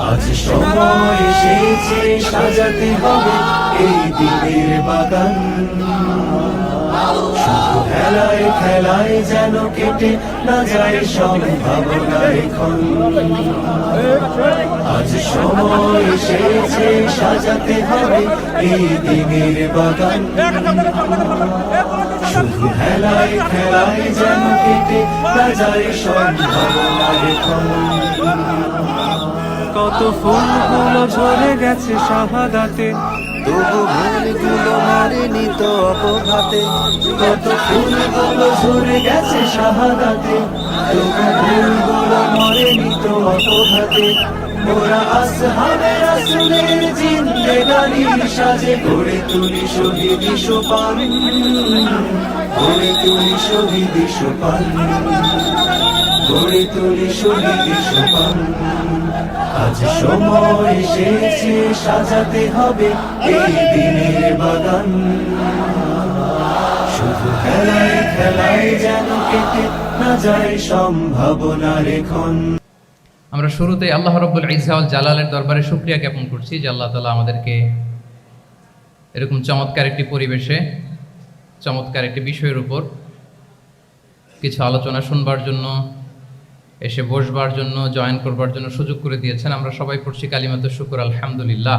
আজ সময় এসেছে সাজাতে হবে এই দিনের বাগান, শুধু খেলায় খেলায় যেন কেটে না যায় সম্ভাবনার ক্ষণ। আজ সময় এসেছে সাজাতে হবে এই দিনের বাগান, শুধু খেলায় খেলায় যেন কেটে না যায় সম্ভাবনার ক্ষণ। কত ফুলগুলো ঝরে গেছে শাহাদাতে, তবু ভুলগুলো মারেনি তো অপঘাতে। কত ফুলগুলো ঝরে গেছে শাহাদাতে, তবু ভুলগুলো মরেনি তো অপঘাতে। ওরা আসহাবে রাসূলের জিন্দেগানির সাজে গড়ে তুলি শহীদি সোপান, গড়ে তুলি শহীদি সোপান, গড়ে তুলি শহীদি সোপান। আজ সময় এসেছে সাজাতে হবে এই দিনের বাগান, শুধু খেলায় খেলায় যেন কেটে না যায় সম্ভাবনার ক্ষণ। আমরা শুরুতে আল্লাহ রাব্বুল ইজ্জা ওয়াল জালালের দরবারে শুকরিয়া জ্ঞাপন করছি যে আল্লাহ তাআলা আমাদেরকে এরকম চমৎকার একটি পরিবেশে চমৎকার একটি বিষয়ের উপর কিছু আলোচনা শুনবার জন্য, এসে বসবার জন্য, জয়েন করবার জন্য সুযোগ করে দিয়েছেন। আমরা সবাই পড়ছি কালিমাতুশ শুকর আলহামদুলিল্লাহ।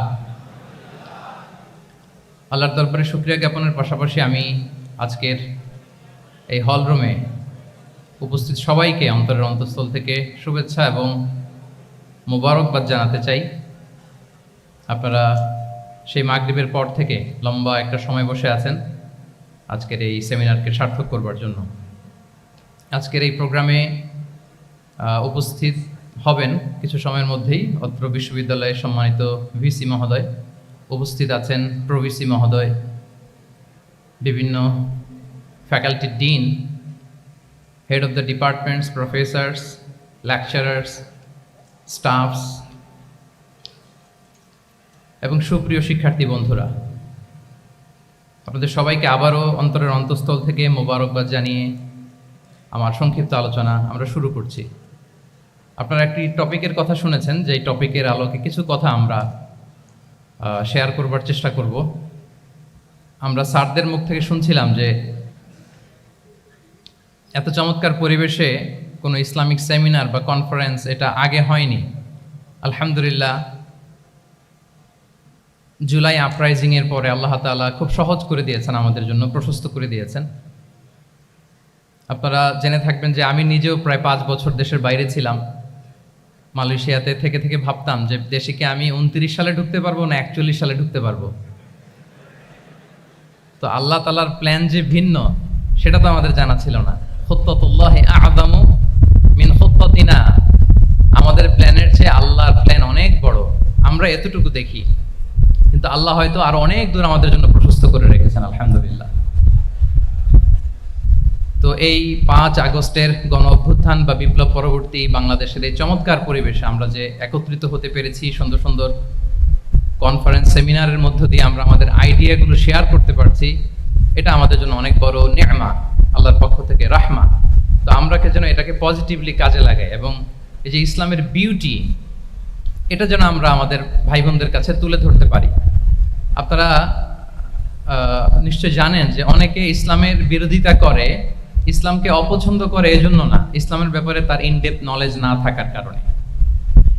আল্লাহর দরবারে শুকরিয়া জ্ঞাপনের পাশাপাশি আমি আজকের এই হল রুমে উপস্থিত সবাইকে অন্তরের অন্তঃস্থল থেকে শুভেচ্ছা এবং মোবারকবাদ জানাতে চাই। আপনারা সেই মাগরিবের পর থেকে লম্বা একটা সময় বসে আছেন আজকের এই সেমিনারকে সার্থক করবার জন্য। আজকের এই প্রোগ্রামে উপস্থিত হবেন কিছু সময়ের মধ্যেই অত্র বিশ্ববিদ্যালয়ের সম্মানিত ভিসি মহোদয়, উপস্থিত আছেন প্রভিসি মহোদয়, বিভিন্ন faculty dean, head of the departments, Professor's, lecturers, stuffs এবং সুপ্রিয় শিক্ষার্থী বন্ধুরা, আপনাদের সবাইকে আবারও অন্তরের অন্তঃস্থল থেকে মোবারকবাদ জানিয়ে আমার সংক্ষিপ্ত আলোচনা আমরা শুরু করছি। আপনারা একটি টপিকের কথা শুনেছেন, যেই টপিকের আলোকে কিছু কথা আমরা শেয়ার করবার চেষ্টা করব। আমরা স্যারদের মুখ থেকে শুনছিলাম যে এত চমৎকার পরিবেশে কোনো ইসলামিক সেমিনার বা কনফারেন্স এটা আগে হয়নি। আলহামদুলিল্লাহ, জুলাই আপরাইজিংয়ের পরে আল্লাহ তাআলা খুব সহজ করে দিয়েছেন আমাদের জন্য, প্রশস্ত করে দিয়েছেন। আপনারা জেনে থাকবেন যে আমি নিজেও প্রায় 5 বছর দেশের বাইরে ছিলাম। মালয়েশিয়াতে থেকে থেকে ভাবতাম যে দেশে কি আমি 29 সালে ঢুকতে পারবো না 41 সালে ঢুকতে পারবো। তো আল্লাহ তাআলার প্ল্যান যে ভিন্ন সেটা তো আমাদের জানা ছিল না। খুত্তাতুল্লাহি আ'যামু মিন খুত্তাতিনা, আমাদের প্ল্যানের চেয়ে আল্লাহর প্ল্যান অনেক বড়। আমরা এতটুকু দেখি, কিন্তু আল্লাহ হয়তো আরো অনেক দূর আমাদের জন্য প্রশস্ত করে রেখেছেন। আলহামদুলিল্লাহ। তো এই 5 আগস্টের গণ অভ্যুত্থান বা বিপ্লব পরবর্তী বাংলাদেশের এই চমৎকার পরিবেশে আমরা যে একত্রিত হতে পেরেছি, সুন্দর সুন্দর কনফারেন্স সেমিনারের মধ্য দিয়ে আমরা আমাদের আইডিয়াগুলো শেয়ার করতে পারছি, এটা আমাদের জন্য অনেক বড় নেয়ামত, আল্লাহর পক্ষ থেকে রাহমা। তো আমরা যেন এটাকে পজিটিভলি কাজে লাগাই এবং এই যে ইসলামের বিউটি, এটা যেন আমরা আমাদের ভাই বোনদের কাছে তুলে ধরতে পারি। আপনারা নিশ্চয় জানেন যে অনেকে ইসলামের বিরোধিতা করে, ইসলামকে অপছন্দ করে এজন্য না, ইসলামের ব্যাপারে তার ইনডেপথ নলেজ না থাকার কারণে।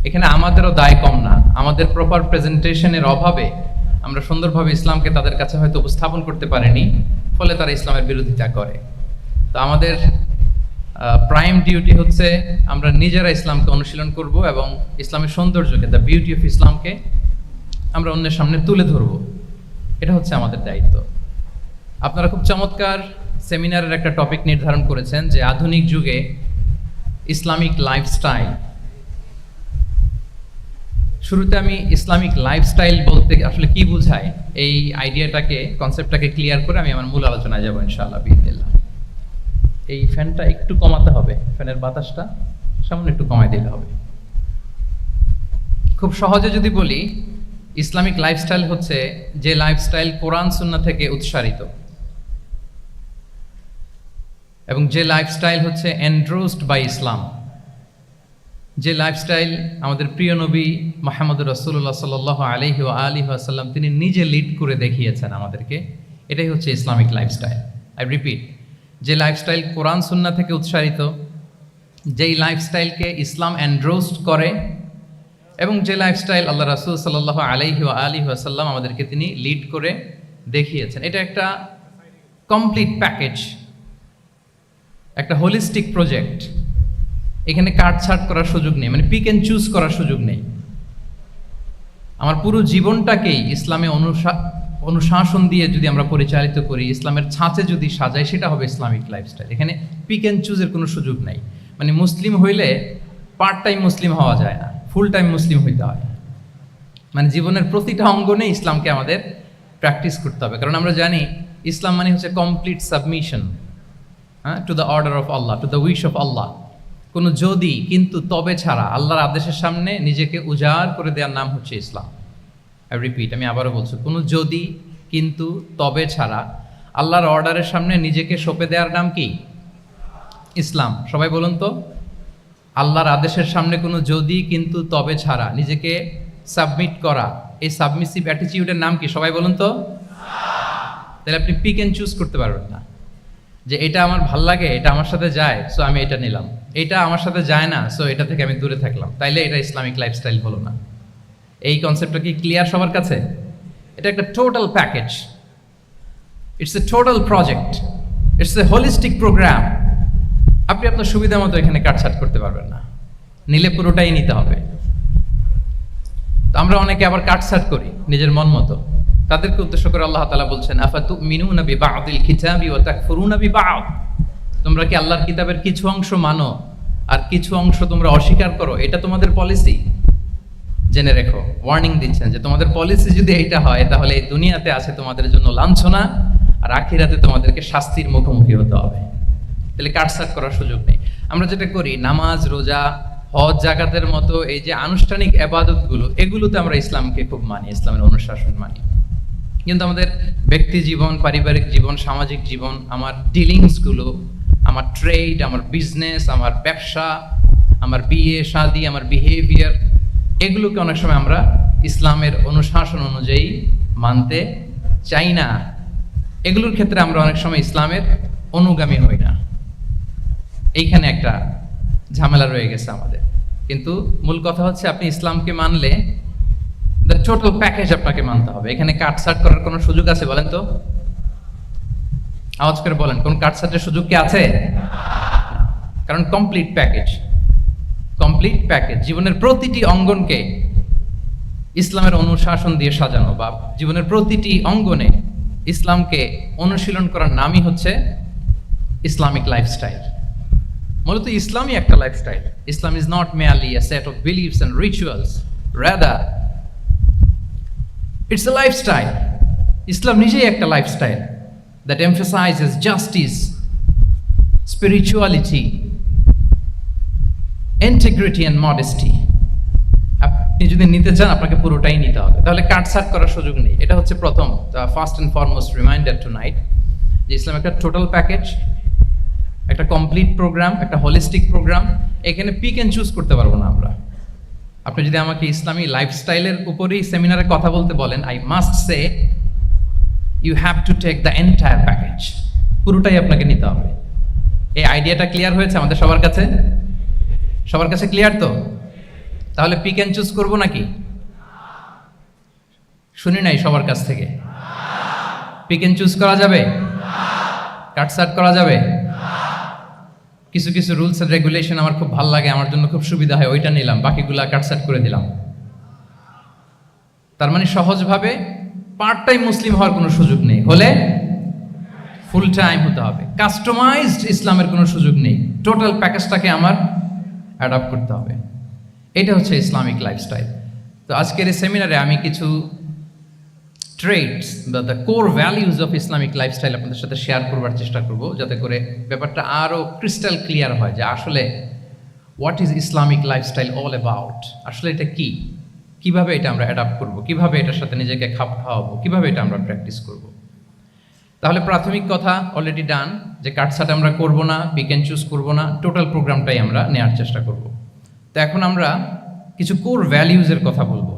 এখানে আমাদেরও দায় কম না, আমাদের প্রপার প্রেজেন্টেশনের অভাবে আমরা সুন্দরভাবে ইসলামকে তাদের কাছে হয়তো উপস্থাপন করতে পারিনি, ফলে তারা ইসলামের বিরোধিতা করে। তো আমাদের প্রাইম ডিউটি হচ্ছে আমরা নিজেরা ইসলামকে অনুশীলন করব এবং ইসলামের সৌন্দর্যকে, দ্য বিউটি অফ ইসলামকে আমরা অন্যের সামনে তুলে ধরব। এটা হচ্ছে আমাদের দায়িত্ব। আপনারা খুব চমৎকার সেমিনারের একটা টপিক নির্ধারণ করেছেন যে আধুনিক যুগে ইসলামিক লাইফস্টাইল। শুরুতে আমি ইসলামিক লাইফস্টাইল বলতে আসলে কি বোঝায় এই আইডিয়াটাকে, কনসেপ্টটাকে ক্লিয়ার করে আমি আমার মূল আলোচনায় যাব ইনশাআল্লাহ বিইজনিল্লাহ। এই ফ্যানটা একটু কমাতে হবে, ফ্যানের বাতাসটা সামনে একটু কমাই দিলে হবে। খুব সহজে যদি বলি, ইসলামিক লাইফস্টাইল হচ্ছে যে লাইফস্টাইল কোরআন সুন্নাহ থেকে উৎসারিত এবং যে লাইফস্টাইল হচ্ছে এন্ড্রোসড বাই ইসলাম, যে লাইফস্টাইল আমাদের প্রিয় নবী মুহাম্মদ রাসূলুল্লাহ সাল্লাল্লাহু আলাইহি ওয়া আলিহি ওয়াসাল্লাম তিনি নিজে লিড করে দেখিয়েছেন আমাদেরকে, এটাই হচ্ছে ইসলামিক লাইফস্টাইল। আই রিপিট, যে লাইফস্টাইল কোরআন সুন্নাহ থেকে উৎসারিত, যেই লাইফস্টাইলকে ইসলাম এন্ডোর্সড করে, এবং যে লাইফস্টাইল আল্লাহ রাসূল সাল্লাল্লাহু আলাইহি ওয়া আলিহি ওয়াসাল্লাম আমাদেরকে তিনি লিড করে দেখিয়েছেন, এটা একটা কমপ্লিট প্যাকেজ, একটা হোলিস্টিক প্রজেক্ট। এখানে কাটছাট করার সুযোগ নেই, মানে পিক অ্যান্ড চুজ করার সুযোগ নেই। আমার পুরো জীবনটাকেই ইসলামে অনুশাসন দিয়ে যদি আমরা পরিচালিত করি, ইসলামের ছাঁচে যদি সাজাই, সেটা হবে ইসলামিক লাইফস্টাইল। এখানে পিক অ্যান্ড চুজের কোনো সুযোগ নাই। মানে মুসলিম হইলে পার্ট টাইম মুসলিম হওয়া যায় না, ফুল টাইম মুসলিম হইতে হয়। মানে জীবনের প্রতিটা অঙ্গনে ইসলামকে আমাদের প্র্যাকটিস করতে হবে, কারণ আমরা জানি ইসলাম মানে হচ্ছে complete submission to the order of আল্লাহ, টু দ্য উইশ অফ আল্লাহ। কোনো যদি কিন্তু তবে ছাড়া আল্লাহর আদেশের সামনে নিজেকে উজাড় করে দেওয়ার নাম হচ্ছে ইসলাম। আই রিপিট, আমি আবারও বলছি, কোনো যদি কিন্তু তবে ছাড়া আল্লাহর অর্ডারের সামনে নিজেকে সঁপে দেওয়ার নাম কি? ইসলাম। সবাই বলুন তো, আল্লাহর আদেশের সামনে কোনো যদি কিন্তু তবে ছাড়া নিজেকে সাবমিট করা, এই সাবমিসিভ অ্যাটিটিউডের নাম কি? সবাই বলুন তো। তাহলে আপনি পিক অ্যান্ড চুজ করতে পারবেন না, যে এটা আমার ভাল লাগে, এটা আমার সাথে যায়, সো আমি এটা নিলাম, এটা আমার সাথে যায় না, সো এটা থেকে আমি দূরে থাকলাম, তাইলে এটা ইসলামিক লাইফস্টাইল হলো না। এই কনসেপ্টটা কি ক্লিয়ার সবার কাছে? এটা একটা total package, it's a total project, it's a holistic program. আপনি আপনার সুবিধা মতো এখানে কাটছাট করতে পারবেন না, নিলে পুরোটাই নিতে হবে। তো আমরা অনেকে আবার কাটছাট করি নিজের মন মতো, তাদেরকে উদ্দেশ্য করে আল্লাহ তাআলা বলছেন, আফাতুমিনুনা বিবাদিল কিতাবি ওয়া তাকফুরুনা বিবাদ। তোমরা কি আল্লাহর কিতাবের কিছু অংশ মানো আর কিছু অংশ তোমরা অস্বীকার করো? এটা তোমাদের পলিসি? জেনে রেখো, ওয়ার্নিং দিচ্ছেন যে তোমাদের পলিসি যদি এইটা হয়, তাহলে এই দুনিয়াতে আছে তোমাদের জন্য লাঞ্ছনা, আর আখিরাতে তোমাদেরকে শাস্তির মুখোমুখি হতে হবে। তাহলে কাটছাট করার সুযোগ নেই। আমরা যেটা করি, নামাজ, রোজা, হজ, জাকাতের মতো এই যে আনুষ্ঠানিক ইবাদতগুলো, এগুলোতে আমরা ইসলামকে খুব মানি, ইসলামের অনুশাসন মানি। কিন্তু আমাদের ব্যক্তি জীবন, পারিবারিক জীবন, সামাজিক জীবন, আমার ডিলিংসগুলো, আমার ট্রেড, আমার বিজনেস, আমার ব্যবসা, আমার বিয়ে শাদী, আমার বিহেভিয়ার, এগুলোকে অনেক সময় আমরা ইসলামের অনুশাসন অনুযায়ী মানতে চাই না। এগুলোর ক্ষেত্রে আমরা অনেক সময় ইসলামের অনুগামী হই না। এইখানে একটা ঝামেলা রয়ে গেছে আমাদের। কিন্তু মূল কথা হচ্ছে, আপনি ইসলামকে মানলে দ্য টোটাল প্যাকেজ আপনাকে মানতে হবে। এখানে কাটছাট করার কোনো সুযোগ আছে বলেন তো? আওয়াজ করে বলেন, কোন কাটছাটের সুযোগ কি আছে? কারণ কমপ্লিট প্যাকেজ, কমপ্লিট প্যাকেজ। জীবনের প্রতিটি অঙ্গনকে ইসলামের অনুশাসন দিয়ে সাজানো, বা জীবনের প্রতিটি অঙ্গনে ইসলামকে অনুশীলন করার নামই হচ্ছে ইসলামিক লাইফস্টাইল। মূলত ইসলামই একটা lifestyle. Islam is not merely a set of beliefs and rituals, rather it's a lifestyle. ইসলাম নিজেই একটা lifestyle that emphasizes justice, spirituality, integrity and modesty. আপনি যদি নিতে চান, আপনাকে পুরোটাই নিতে হবে, তাহলে কাটছাট করার সুযোগ নেই। এটা হচ্ছে প্রথম, first and foremost reminder tonight, যে ইসলাম একটা টোটাল প্যাকেজ, একটা কমপ্লিট প্রোগ্রাম, একটা হোলিস্টিক প্রোগ্রাম। এখানে পিক অ্যান্ড চুজ করতে পারবো না আমরা। আপনি যদি আমাকে ইসলামী লাইফস্টাইলের উপরেই সেমিনারে কথা বলতে বলেন, I must say you have to take the entire package, পুরোটাই আপনাকে নিতে হবে। এই আইডিয়াটা ক্লিয়ার হয়েছে আমাদের সবার কাছে? সবার কাছে ক্লিয়ার তো? তাহলে পিক অ্যান্ড চুজ করবো নাকি? শুনি নাই সবার কাছ থেকে। পিক অ্যান্ড চুজ করা যাবে? কাটছাট করা যাবে? কিছু কিছু রুলস এন্ড রেগুলেশন আমার খুব ভালো লাগে, আমার জন্য খুব সুবিধা হয়, ওইটা নিলাম, বাকিগুলা কাটছাট করে দিলাম। তার মানে সহজভাবে পার্ট টাইম মুসলিম হওয়ার কোনো সুযোগ নেই, হলে ফুল টাইম হতে হবে। কাস্টমাইজড ইসলামের কোনো সুযোগ নেই, টোটাল প্যাকেজটাকে আমার অ্যাডাপ্ট করতে হবে। এটা হচ্ছে ইসলামিক লাইফস্টাইল। তো আজকের এই সেমিনারে আমি কিছু ট্রেটস বা the core values of Islamic lifestyle আপনাদের সাথে শেয়ার করবার চেষ্টা করব, যাতে করে ব্যাপারটা আরও ক্রিস্টাল ক্লিয়ার হয় যে আসলে what is Islamic lifestyle all about. আসলে এটা কি, কিভাবে এটা আমরা অ্যাডাপ্ট করব, কিভাবে এটার সাথে নিজেকে খাপ খাওয়াবো, কিভাবে এটা আমরা প্র্যাকটিস করব। তাহলে প্রাথমিক কথা অলরেডি ডান, যে কাটছাট আমরা করব না, পিক অ্যান্ড চুজ করবো না, টোটাল প্রোগ্রামটাই আমরা নেওয়ার চেষ্টা করব। তো এখন আমরা কিছু কোর ভ্যালিউজের কথা বলবো,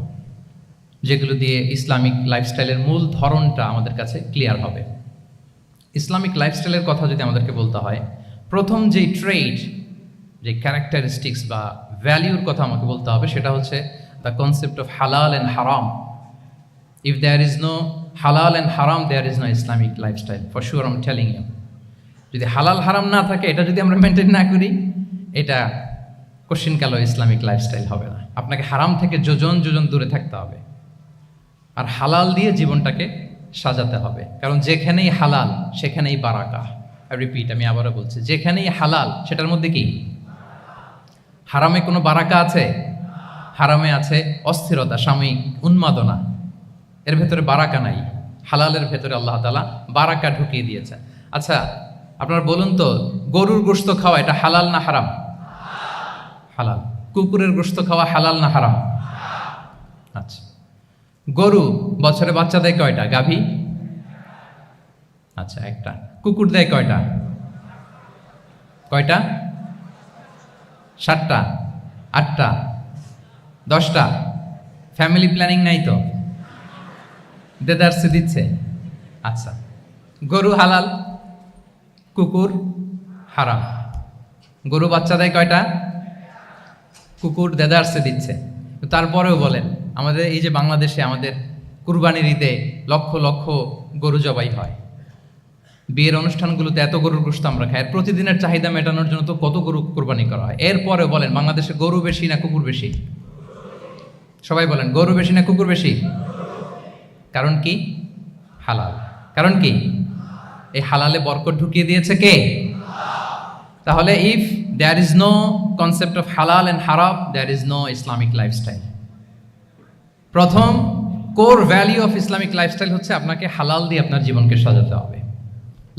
যেগুলো দিয়ে ইসলামিক লাইফস্টাইলের মূল ধরনটা আমাদের কাছে ক্লিয়ার হবে। ইসলামিক লাইফস্টাইলের কথা যদি আমাদেরকে বলতে হয়, প্রথম যেই ট্রেড, যে ক্যারেক্টারিস্টিক্স বা ভ্যালিউর কথা আমাকে বলতে হবে, সেটা হচ্ছে দ্য কনসেপ্ট অফ হালাল অ্যান্ড হারাম। ইফ দেয়ার ইজ নো হালাল অ্যান্ড হারাম, there is no Islamic lifestyle, for sure I am telling you. যদি হালাল হারাম না থাকে, এটা যদি আমরা মেনটেন না করি, এটা কোশ্চিন কালো ইসলামিক লাইফস্টাইল হবে না। আপনাকে হারাম থেকে যোজন যোজন দূরে থাকতে হবে, আর হালাল দিয়ে জীবনটাকে সাজাতে হবে। কারণ যেখানেই হালাল সেখানেই বারাকা। রিপিট, আমি আবারও বলছি, যেখানেই হালাল সেটার মধ্যে কি? হারামে কোনো বারাকা আছে? হারামে আছে অস্থিরতা, সাময়িক উন্মাদনা, এর ভেতরে বারাকা নাই। হালালের ভেতরে আল্লাহ তাআলা বারাকা ঢুকিয়ে দিয়েছে। আচ্ছা, আপনারা বলুন তো, গরুর গোশত খাওয়া এটা হালাল না হারাম? হালাল। কুকুরের গোশত খাওয়া হালাল না হারাম? আচ্ছা, গরু বছরে বাচ্চা দেয় কয়টা? গাভী? আচ্ছা, একটা। কুকুর দেয় কয়টা? কয়টা? 7টা, 8টা, 10টা? ফ্যামিলি প্ল্যানিং নাই তো? দেদারসে দিচ্ছে। আচ্ছা, গরু হালাল, কুকুর হারাম। গরু বাচ্চা দেয় কয়টা? কুকুর দেদারসে দিচ্ছে। তারপরেও বলেন, আমাদের এই যে বাংলাদেশে আমাদের কুরবানির ঈদে লক্ষ লক্ষ গরু জবাই হয়, বিয়ের অনুষ্ঠানগুলোতে এত গরুর গোশত আমরা খাই, প্রতিদিনের চাহিদা মেটানোর জন্য তো কত গরু কোরবানি করা হয়। এরপরে বলেন, বাংলাদেশে গরু বেশি না কুকুর বেশি? সবাই বলেন, গরু বেশি না কুকুর বেশি? কারণ কি? হালাল। কারণ কি? এই হালালে বরকত ঢুকিয়ে দিয়েছে কে? তাহলে if there is no concept of হালাল অ্যান্ড হারাম, there is no Islamic lifestyle. প্রথম core value of Islamic lifestyle হচ্ছে আপনাকে হালাল দিয়ে আপনার জীবনকে সাজাতে হবে।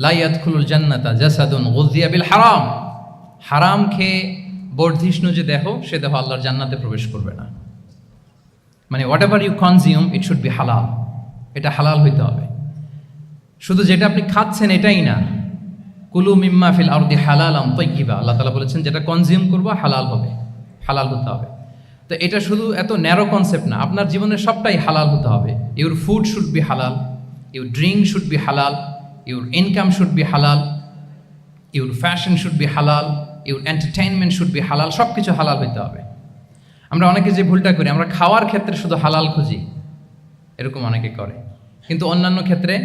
লা ইয়াদখুলুল জান্নাতা জাসাদুন গুযিয়া বিল হারাম। হারাম খেয়ে বর্ধিষ্ণু যে দেহ, সে দেহ আল্লাহর জান্নাতে প্রবেশ করবে না। মানে whatever you consume, it should be হালাল। এটা হালাল হইতে হবে। শুধু যেটা আপনি খাচ্ছেন এটাই না, কুলু মিম্মা ফিল আরদি হালালান তাইয়্যিবা, আল্লাহ তাআলা বলেছেন যেটা কনজিউম করবো হালাল হবে, হালাল হতে হবে। তো এটা শুধু এত ন্যারো কনসেপ্ট না, আপনার জীবনের সবটাই হালাল হতে হবে। ইউর ফুড শুড বি হালাল, ইউর ড্রিঙ্ক শুড বি হালাল, ইউর ইনকাম শুড বি হালাল, ইউর ফ্যাশন শুড বি হালাল, ইউর এন্টারটেইনমেন্ট শুড বি হালাল। সব কিছু হালাল হইতে হবে। আমরা অনেকে যে ভুলটা করি, আমরা খাওয়ার ক্ষেত্রে শুধু হালাল খুঁজি, এরকম অনেকে করে, কিন্তু অন্যান্য ক্ষেত্রে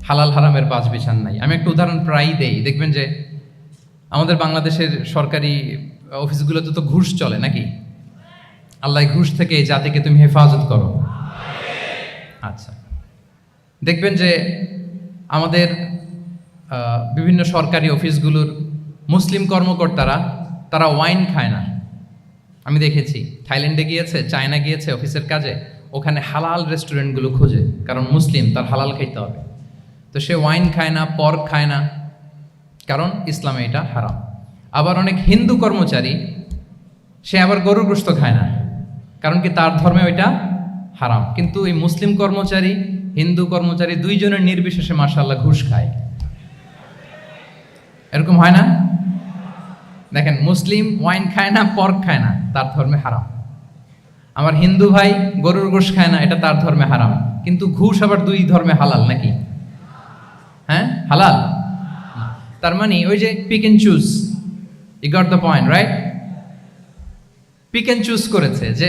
হালাল হারামের বাজ বিছান নাই। আমি একটা উদাহরণ প্রায়ই দেই, দেখবেন যে আমাদের বাংলাদেশের সরকারি অফিসগুলোতে তো ঘুষ চলে নাকি? আল্লাহ ঘুষ থেকে এই জাতিকে তুমি হেফাজত করো। আচ্ছা, দেখবেন যে আমাদের বিভিন্ন সরকারি অফিসগুলোর মুসলিম কর্মকর্তারা, তারা ওয়াইন খায় না। আমি দেখেছি, থাইল্যান্ডে গিয়েছে, চায়না গিয়েছে অফিসের কাজে, ওখানে হালাল রেস্টুরেন্টগুলো খুঁজে, কারণ মুসলিম, তার হালাল খাইতে হবে। তো সে ওয়াইন খায় না, পর্ক খায় না, কারণ ইসলামে এটা হারাম। আবার অনেক হিন্দু কর্মচারী, সে আবার গরুর গোশত খায় না, কারণ কি তার ধর্মে ওইটা হারাম। কিন্তু এই মুসলিম কর্মচারী, হিন্দু কর্মচারী দুইজনের নির্বিশেষে মাশাআল্লাহ ঘুষ খায়। এরকম হয় না? দেখেন, মুসলিম ওয়াইন খায় না, পর্ক খায় না, তার ধর্মে হারাম। আমার হিন্দু ভাই গরুর গোশত খায় না, এটা তার ধর্মে হারাম। কিন্তু ঘুষ আবার দুই ধর্মে হালাল নাকি? হ্যাঁ, হালাল। তার মানে ওই যে pick and choose, you got the point, right? Pick and choose করেছে যে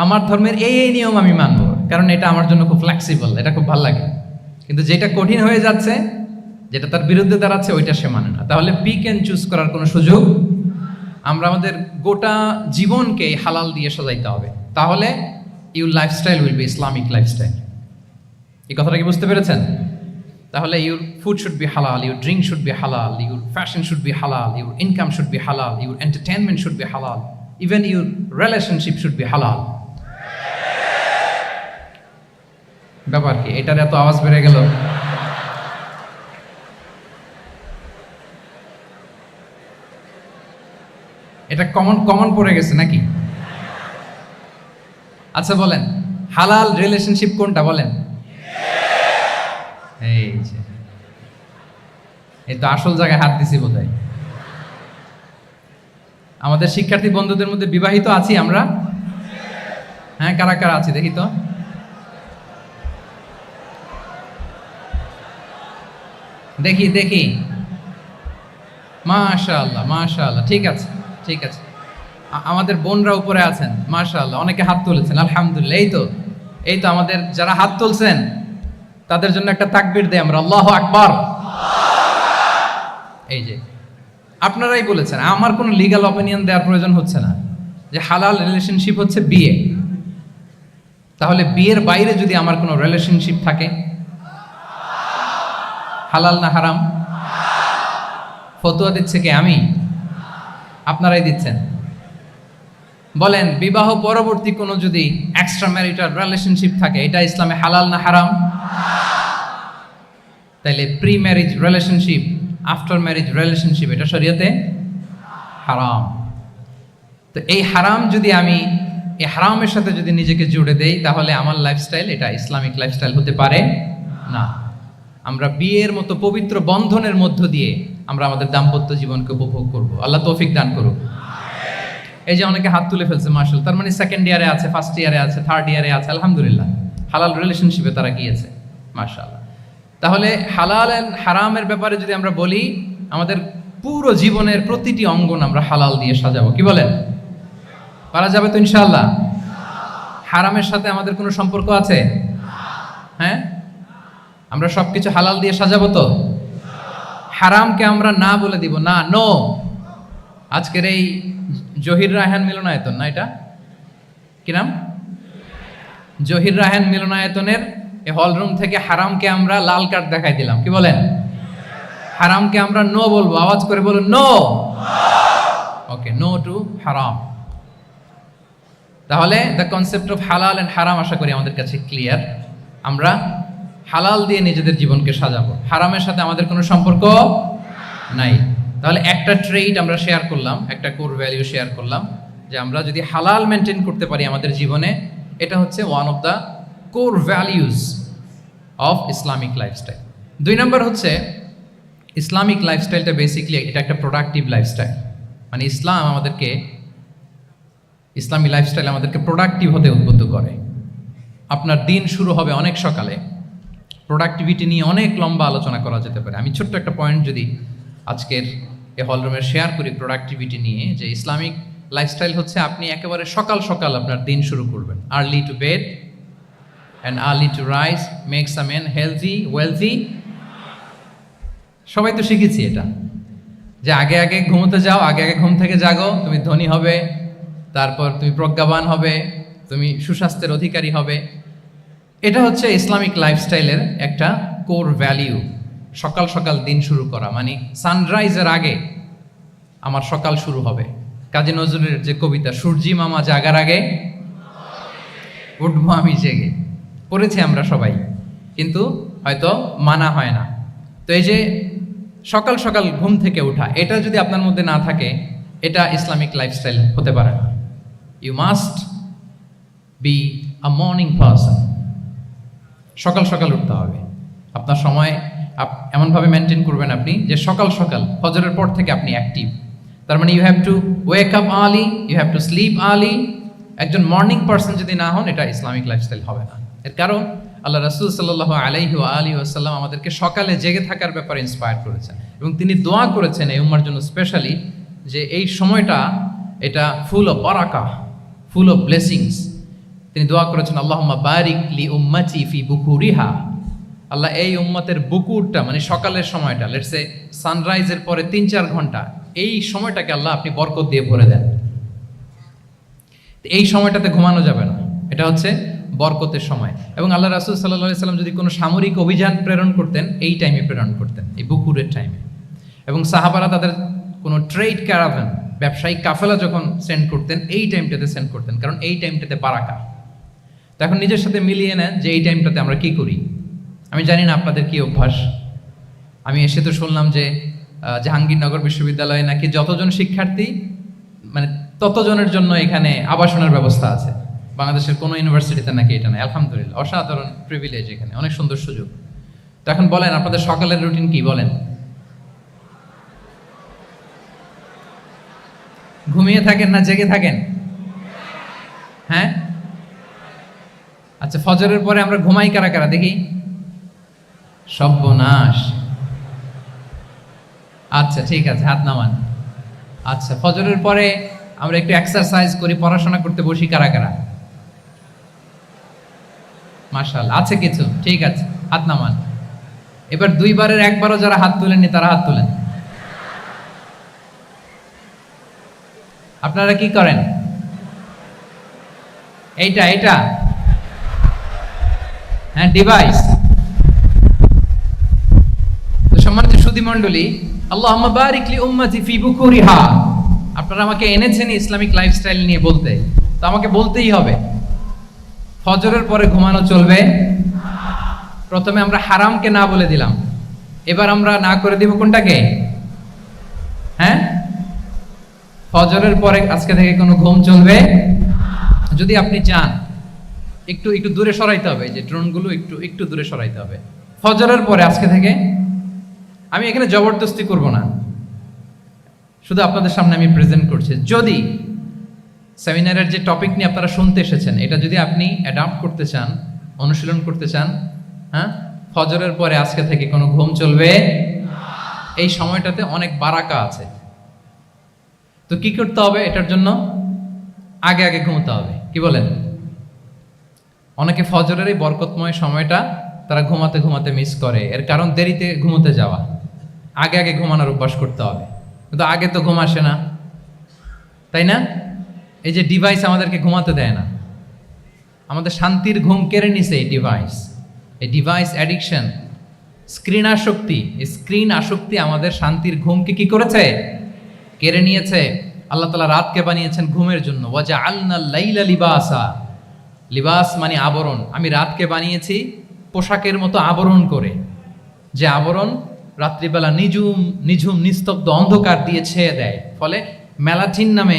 আমার ধর্মের এই এই নিয়ম আমি মানবো, কারণ এটা আমার জন্য খুব ফ্লেক্সিবল, এটা খুব ভালো লাগে। কিন্তু যেটা কঠিন হয়ে যাচ্ছে, যেটা তার বিরুদ্ধে দাঁড়াচ্ছে, ওইটা সে মানে না। তাহলে পিক এন্ড চুজ করার কোনো সুযোগ। আমরা আমাদের গোটা জীবনকে হালাল দিয়ে সাজাইতে হবে, তাহলে your lifestyle will be Islamic lifestyle. এই কথাটা কি বুঝতে পেরেছেন? তাহলে ইউর ফুড শুড বি হালাল, ইউর ড্রিঙ্ক শুড বি হালাল, ইউর ফ্যাশন শুড বি হালাল, ইউর ইনকাম শুড বি হালাল, ইউর এন্টারটেনমেন্ট শুড বি হালাল, even your relationship should be হালাল। ব্যাপার কি? এটার এত আওয়াজ বেড়ে গেল। এটা কমন পড়ে গেছে নাকি? আচ্ছা বলেন, হালাল রিলেশনশিপ কোনটা বলেন? এই তো আসল জায়গায় হাত দিছি বোধহয়। আমাদের শিক্ষার্থী বন্ধুদের মধ্যে বিবাহিত আছি আমরা? হ্যাঁ, কারা কারা আছি দেখি তো। দেখি দেখি, মাশাআল্লাহ মাশাআল্লাহ, ঠিক আছে ঠিক আছে। আমাদের বোনরা উপরে আছেন, মাশাআল্লাহ, অনেকে হাত তুলেছেন, আলহামদুলিল্লাহ। এই তো আমাদের যারা হাত তুলছেন তাদের জন্য একটা তাকবীর দেই আমরা, আল্লাহু আকবার। এই যে আপনারাই বলেছেন, আমার কোনো লিগ্যাল অপিনিয়ন দেওয়ার প্রয়োজন হচ্ছে না, যে হালাল রিলেশনশিপ হচ্ছে বিয়ে। তাহলে বিয়ের বাইরে যদি আমার কোনো রিলেশনশিপ থাকে, হালাল না হারাম? ফতোয়া দিচ্ছে কে? আমি? আপনারাই দিচ্ছেন। বলেন, বিবাহ পরবর্তী কোনো যদি এক্সট্রা ম্যারিটাল রিলেশনশিপ থাকে, এটা ইসলামে হালাল না হারাম? তাইলে pre marriage relationship, after marriage relationship, এটা শরীয়তে হারাম। তো এই হারাম যদি আমি এই হারামের সাথে যদি নিজেকে জুড়ে দেই, তাহলে আমার লাইফস্টাইল এটা ইসলামিক লাইফস্টাইল হতে পারে না। আমরা বিয়ের মতো পবিত্র বন্ধনের মধ্য দিয়ে আমরা আমাদের দাম্পত্য জীবনকে উপভোগ করব। আল্লাহ তৌফিক দান করুক। এই যে অনেকে হাত তুলে ফেলছে, মাশাআল্লাহ, তার মানে সেকেন্ড ইয়ারে আছে, ফার্স্ট ইয়ারে আছে, থার্ড ইয়ারে আছে, আলহামদুলিল্লাহ, হালাল রিলেশনশিপে তারা গিয়েছে, মাশাআল্লাহ। তাহলে হালাল এন্ড হারামের ব্যাপারে যদি আমরা বলি, আমাদের পুরো জীবনের প্রতিটি অঙ্গন আমরা হালাল দিয়ে সাজাবো, কি বলেন? পারা যাবে তো ইনশাআল্লাহ? হারামের সাথে আমাদের কোনো সম্পর্ক আছে? হ্যাঁ, আমরা সবকিছু হালাল দিয়ে সাজাবো তো? হারামকে আমরা না বলে দিব, না, নো। আজকের এই জহির রায়হান মিলনায়তন, না এটা কি নাম, জহির রায়হান মিলনায়তনের এই হলরুম থেকে হারামকে আমরা লাল কার্ড দেখাই দিলাম, কি বলেন? হারামকে আমরা নো বলবো, আওয়াজ করে বলুন, নো। ওকে, নো টু হারাম। তাহলে দ্য কনসেপ্ট অফ হালাল এন্ড হারাম আশা করি আমাদের কাছে ক্লিয়ার। আমরা হালাল দিয়ে নিজেদের জীবনকে সাজাবো, হারামের সাথে আমাদের কোনো সম্পর্ক নাই। তাহলে একটা ট্রেড আমরা শেয়ার করলাম, একটা কোর ভ্যালু শেয়ার করলাম, যে আমরা যদি হালাল মেনটেন করতে পারি আমাদের জীবনে, এটা হচ্ছে one of the core values of Islamic lifestyle. 2 নম্বর হচ্ছে, ইসলামিক লাইফস্টাইলটা বেসিকলি এটা একটা প্রোডাক্টিভ লাইফস্টাইল। মানে ইসলামী লাইফস্টাইল আমাদেরকে প্রোডাক্টিভ হতে উদ্বুদ্ধ করে। আপনার দিন শুরু হবে অনেক সকালে, প্রোডাক্টিভিটি নিয়ে অনেক লম্বা আলোচনা করা যেতে পারে। আমি ছোট্ট একটা পয়েন্ট যদি আজকের এই হলরুমে শেয়ার করি প্রোডাক্টিভিটি নিয়ে, যে ইসলামিক লাইফস্টাইল হচ্ছে আপনি একেবারে সকাল সকাল আপনার দিন শুরু করবেন। Early to bed and early to rise makes a man healthy wealthy. সবাই তো শিখেছি এটা, যে আগে আগে ঘুমোতে যাও, আগে আগে ঘুম থেকে জাগো, তুমি ধনী হবে, তারপর তুমি প্রজ্ঞাবান হবে, তুমি সুস্বাস্থ্যের অধিকারী হবে। এটা হচ্ছে ইসলামিক লাইফস্টাইলের একটা কোর ভ্যালিউ। সকাল সকাল দিন শুরু করা, মানে সানরাইজের আগে আমার সকাল শুরু হবে। কাজী নজরুলের যে কবিতা, সূর্যি মামা জাগার আগে উঠবো আমি জেগে, পড়েছি আমরা সবাই, কিন্তু হয়তো মানা হয় না। তো এই যে সকাল সকাল ঘুম থেকে ওঠা, এটা যদি আপনার মধ্যে না থাকে, এটা ইসলামিক লাইফস্টাইল হতে পারে না। You must be a morning person. সকাল সকাল উঠতে হবে। আপনার সময় এমনভাবে মেনটেন করবেন আপনি, যে সকাল সকাল ফজরের পর থেকে আপনি অ্যাক্টিভ। তার মানে you have to wake up early, you have to sleep early. একজন মর্নিং পারসন যদি না হন, এটা ইসলামিক লাইফস্টাইল হবে না। এর কারণ আল্লাহ রাসূল সাল্লাল্লাহু আলাইহি ওয়া আলিহি ওয়াসাল্লাম আমাদেরকে সকালে জেগে থাকার ব্যাপারে ইন্সপায়ার করেছেন, এবং তিনি দোয়া করেছেন এই উম্মার জন্য স্পেশালি, যে এই সময়টা এটা ফুল অফ বারাকা, ফুল অফ ব্লেসিংস। তিনি দোয়া করেছেন, আল্লাহুম্মা বারিক লি উম্মতি ফি বুকুরিহা। আল্লাহ এই উম্মতের বুকুরটা, মানে সকালের সময়টা, লেটস সে সানরাইজের পরে 3-4 ঘন্টা, এই সময়টাকে আল্লাহ আপনি বরকত দিয়ে ভরে দেন। এই সময়টাতে ঘুমানো যাবে না, এটা হচ্ছে বরকতের সময়। এবং আল্লাহ রাসূল সাল্লাল্লাহু আলাইহি সাল্লাম যদি কোনো সামরিক অভিযান প্রেরণ করতেন, এই টাইমে প্রেরণ করতেন, এই বুকুরের টাইমে। এবং সাহাবারা তাদের কোনো ট্রেড ক্যারাভান, ব্যবসায়িক কাফেলা যখন সেন্ড করতেন, এই টাইমটাতে সেন্ড করতেন, কারণ এই টাইমটাতে বারাকা। তো এখন নিজের সাথে মিলিয়ে নেন যে এই টাইমটাতে আমরা কি করি। আমি জানি না আপনাদের কি অভ্যাস। আমি এসে তো শুনলাম যে জাহাঙ্গীরনগর বিশ্ববিদ্যালয়ে নাকি যতজন শিক্ষার্থী, মানে ততজনের জন্য এখানে আবাসনের ব্যবস্থা আছে। বাংলাদেশের কোনো ইউনিভার্সিটিতে নাকি এটা নেই। আলহামদুলিল্লাহ, অসাধারণ প্রিভিলেজ, এখানে অনেক সুন্দর সুযোগ। তো এখন বলেন, আপনাদের সকালের রুটিন কি বলেন? ঘুমিয়ে থাকেন না জেগে থাকেন? হ্যাঁ, আচ্ছা, ফজরের পরে আমরা ঘুমাই কারা কারা দেখি? সর্বনাশ। আচ্ছা ঠিক আছে, হাত নামান। আচ্ছা, ফজরের পরে আমরা একটু এক্সারসাইজ করি, পড়াশোনা করতে বসি কারা কারা? মাশাআল্লাহ, আছে কিছু, ঠিক আছে, হাত নামান। এবার দুইবারের একবারও যারা হাত তুলেননি তারা হাত তুলেন। আপনারা কি করেন? এইটা এইটা হ্যাঁ, ডিভাইস। তো সম্মানিত সুধী মণ্ডলী, আল্লাহুম্মা বারিক লি উম্মতি ফি বুকুরিহা, আপনারা আমাকে এনেছেন ইসলামিক লাইফস্টাইল নিয়ে বলতে, তো আমাকে বলতেই হবে ফজরের পরে ঘুমানো চলবে। প্রথমে আমরা হারামকে না বলে দিলাম, এবার আমরা না করে দিব কোনটাকে? হ্যাঁ, ফজরের পরে আজকে থেকে কোনো ঘুম চলবে। যদি আপনি চান একটু একটু দূরে সরাইতে হবে, যে ড্রোনগুলো একটু একটু দূরে সরাইতে হবে। ফজরের পরে আজকে থেকে আমি এখানে জবরদস্তি করব না, শুধু আপনাদের সামনে আমি প্রেজেন্ট করছি। যদি সেমিনারের যে টপিক নিয়ে আপনারা শুনতে এসেছেন, এটা যদি আপনি অ্যাডাপ্ট করতে চান, অনুশীলন করতে চান, হ্যাঁ, ফজরের পরে আজকে থেকে কোনো ঘুম চলবে। এই সময়টাতে অনেক বারাকা আছে। তো কি করতে হবে? এটার জন্য আগে আগে ঘুমোতে হবে। কি বলেন? অনেকে ফজরের এই বরকতময় সময়টা তারা ঘুমাতে ঘুমাতে মিস করে, এর কারণ দেরিতে ঘুমোতে যাওয়া। আগে আগে ঘুমানোর অভ্যাস করতে হবে, কিন্তু আগে তো ঘুম আসে না, তাই না? এই যে ডিভাইস আমাদেরকে ঘুমাতে দেয় না, আমাদের শান্তির ঘুম কেড়ে নিছে এই ডিভাইস। এই ডিভাইস অ্যাডিকশন, স্ক্রিন আসক্তি, এই স্ক্রিন আসক্তি আমাদের শান্তির ঘুমকে কি করেছে? কেড়ে নিয়েছে। আল্লাহ তাআলা রাতকে বানিয়েছেন ঘুমের জন্য। ওয়াজআলনাল লাইলা লিবাসা, লিবাস মানে আবরণ। আমি রাতকে বানিয়েছি পোশাকের মতো আবরণ করে, যে আবরণ রাত্রিবেলা নিঝুম নিঝুম নিস্তব্ধ অন্ধকার দিয়ে ছেয়ে দেয়, ফলে মেলাটিন নামে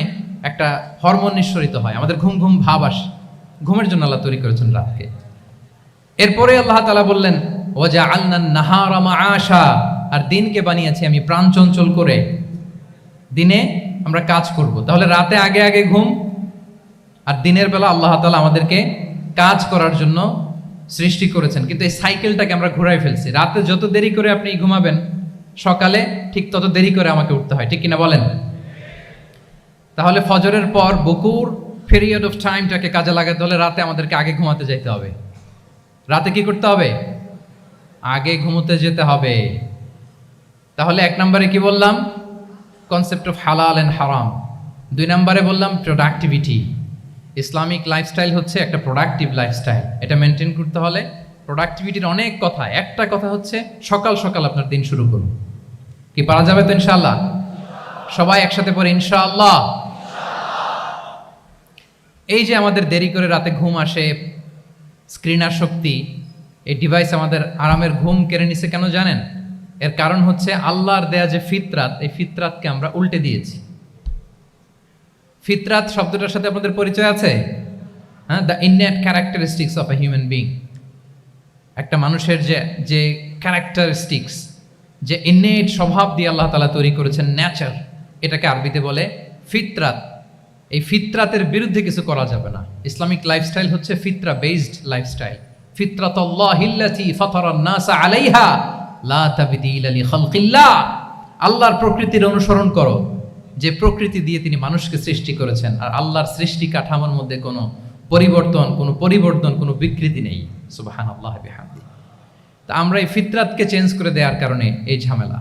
একটা হরমোন নিঃসরিত হয়, আমাদের ঘুম ঘুম ভাব আসে। ঘুমের জন্য আল্লাহ তৈরি করেছেন রাতকে। এরপরে আল্লাহ তাআলা বললেন ওয়াজআলনান নাহারা মাআশা, আর দিনকে বানিয়েছি আমি প্রাণ চঞ্চল করে, দিনে আমরা কাজ করব। তাহলে রাতে আগে আগে ঘুম, আর দিনের বেলা আল্লাহ তাআলা আমাদেরকে কাজ করার জন্য সৃষ্টি করেছেন। কিন্তু এই সাইকেলটাকে আমরা ঘুরাই ফেলছি। রাতে যত দেরি করে আপনি ঘুমাবেন, সকালে ঠিক তত দেরি করে আমাকে উঠতে হয়, ঠিক কিনা বলেন? তাহলে ফজরের পর বকুর পিরিয়ড অফ টাইমটাকে কাজে লাগাতে হলে রাতে আমাদেরকে আগে ঘুমাতে যেতে হবে। রাতে কি করতে হবে? আগে ঘুমোতে যেতে হবে। তাহলে এক নম্বরে কি বললাম? কনসেপ্ট অফ হালাল এন্ড হারাম। 2 নম্বরে বললাম প্রোডাক্টিভিটি। ইসলামিক লাইফস্টাইল হচ্ছে একটা প্রোডাক্টিভ লাইফস্টাইল। এটা মেনটেন করতে হলে প্রোডাক্টিভিটির অনেক কথা। একটা কথা হচ্ছে সকাল সকাল আপনার দিন শুরু করুন। কি পারা যাবে তো ইনশাআল্লাহ? সবাই একসাথে পড়ে ইনশাআল্লাহ। এই যে আমাদের দেরি করে রাতে ঘুম আসে, স্ক্রিন আসক্তি, এই ডিভাইস আমাদের আরামের ঘুম কেড়ে নিছে কেন জানেন? এর কারণ হচ্ছে আল্লাহর দেয়া যে ফিতরাত, এই ফিতরাতকে আমরা উল্টে দিয়েছি। ফিতরাত শব্দটার সাথে আপনাদের পরিচয় আছে? হ্যাঁ, the innate characteristics of a human being. একটা মানুষের যে ক্যারেক্টারিস্টিক্স, যে ইননেট স্বভাব দিয়ে আল্লাহ তাআলা তৈরি করেছেন, নেচার, এটাকে আরবিতে বলে ফিতরাত। এই ফিতরাতের বিরুদ্ধে কিছু করা যাবে না। ইসলামিক লাইফস্টাইল হচ্ছে ফিতরা বেসড লাইফস্টাইল। ফিতরাতুল্লাহিল্লাতী ফাতারান নাসা আলাইহা লা তাবদীলা লিখালকিল্লাহ। আল্লাহর প্রকৃতির অনুসরণ করো, যে প্রকৃতি দিয়ে তিনি মানুষকে সৃষ্টি করেছেন। আর আল্লাহর সৃষ্টি কাঠামোর মধ্যে কোনো পরিবর্তন, কোনো বিকৃতি নেই। সুবহানাল্লাহ বিহামদি। তা আমরা এই ফিতরাতকে চেঞ্জ করে দেওয়ার কারণে এই ঝামেলা।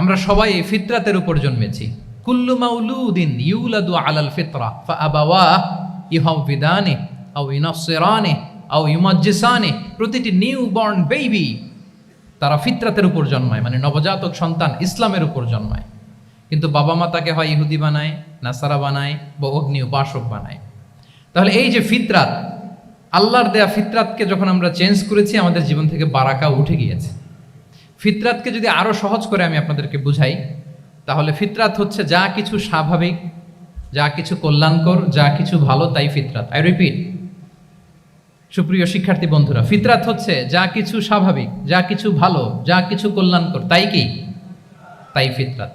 আমরা সবাই এই ফিতরাতের উপর জন্মেছি। কুল্লু মাউলুদিন ইউলাদু আলাল ফিতরা ফাআবাওয়াহু ইউহাউবিদানিহি আও ইউনাসসিরানিহি আও ইউমাজ্জিসানিহি। প্রতিটি নিউ বর্ন বেবি তারা ফিতরাতের উপর জন্মায়, মানে নবজাতক সন্তান ইসলামের উপর জন্মায়। কিন্তু বাবা মা তাকে হয় ইহুদি বানায়, নাসারা বানায়, বা অগ্নি উপাসক বানায়। তাহলে এই যে ফিতরাত, আল্লাহর দেয়া ফিতরাতকে যখন আমরা চেঞ্জ করেছি, আমাদের জীবন থেকে বারাকা উঠে গিয়েছে। ফিতরাতকে যদি আরো সহজ করে আমি আপনাদেরকে বুঝাই, তাহলে ফিতরাত হচ্ছে যা কিছু স্বাভাবিক, যা কিছু কল্যাণকর, যা কিছু ভালো, তাই ফিতরাত। আই রিপিট, সুপ্রিয় শিক্ষার্থী বন্ধুরা, ফিতরাত হচ্ছে যা কিছু স্বাভাবিক, যা কিছু ভালো, যা কিছু কল্যাণকর, তাই কি? তাই ফিতরাত।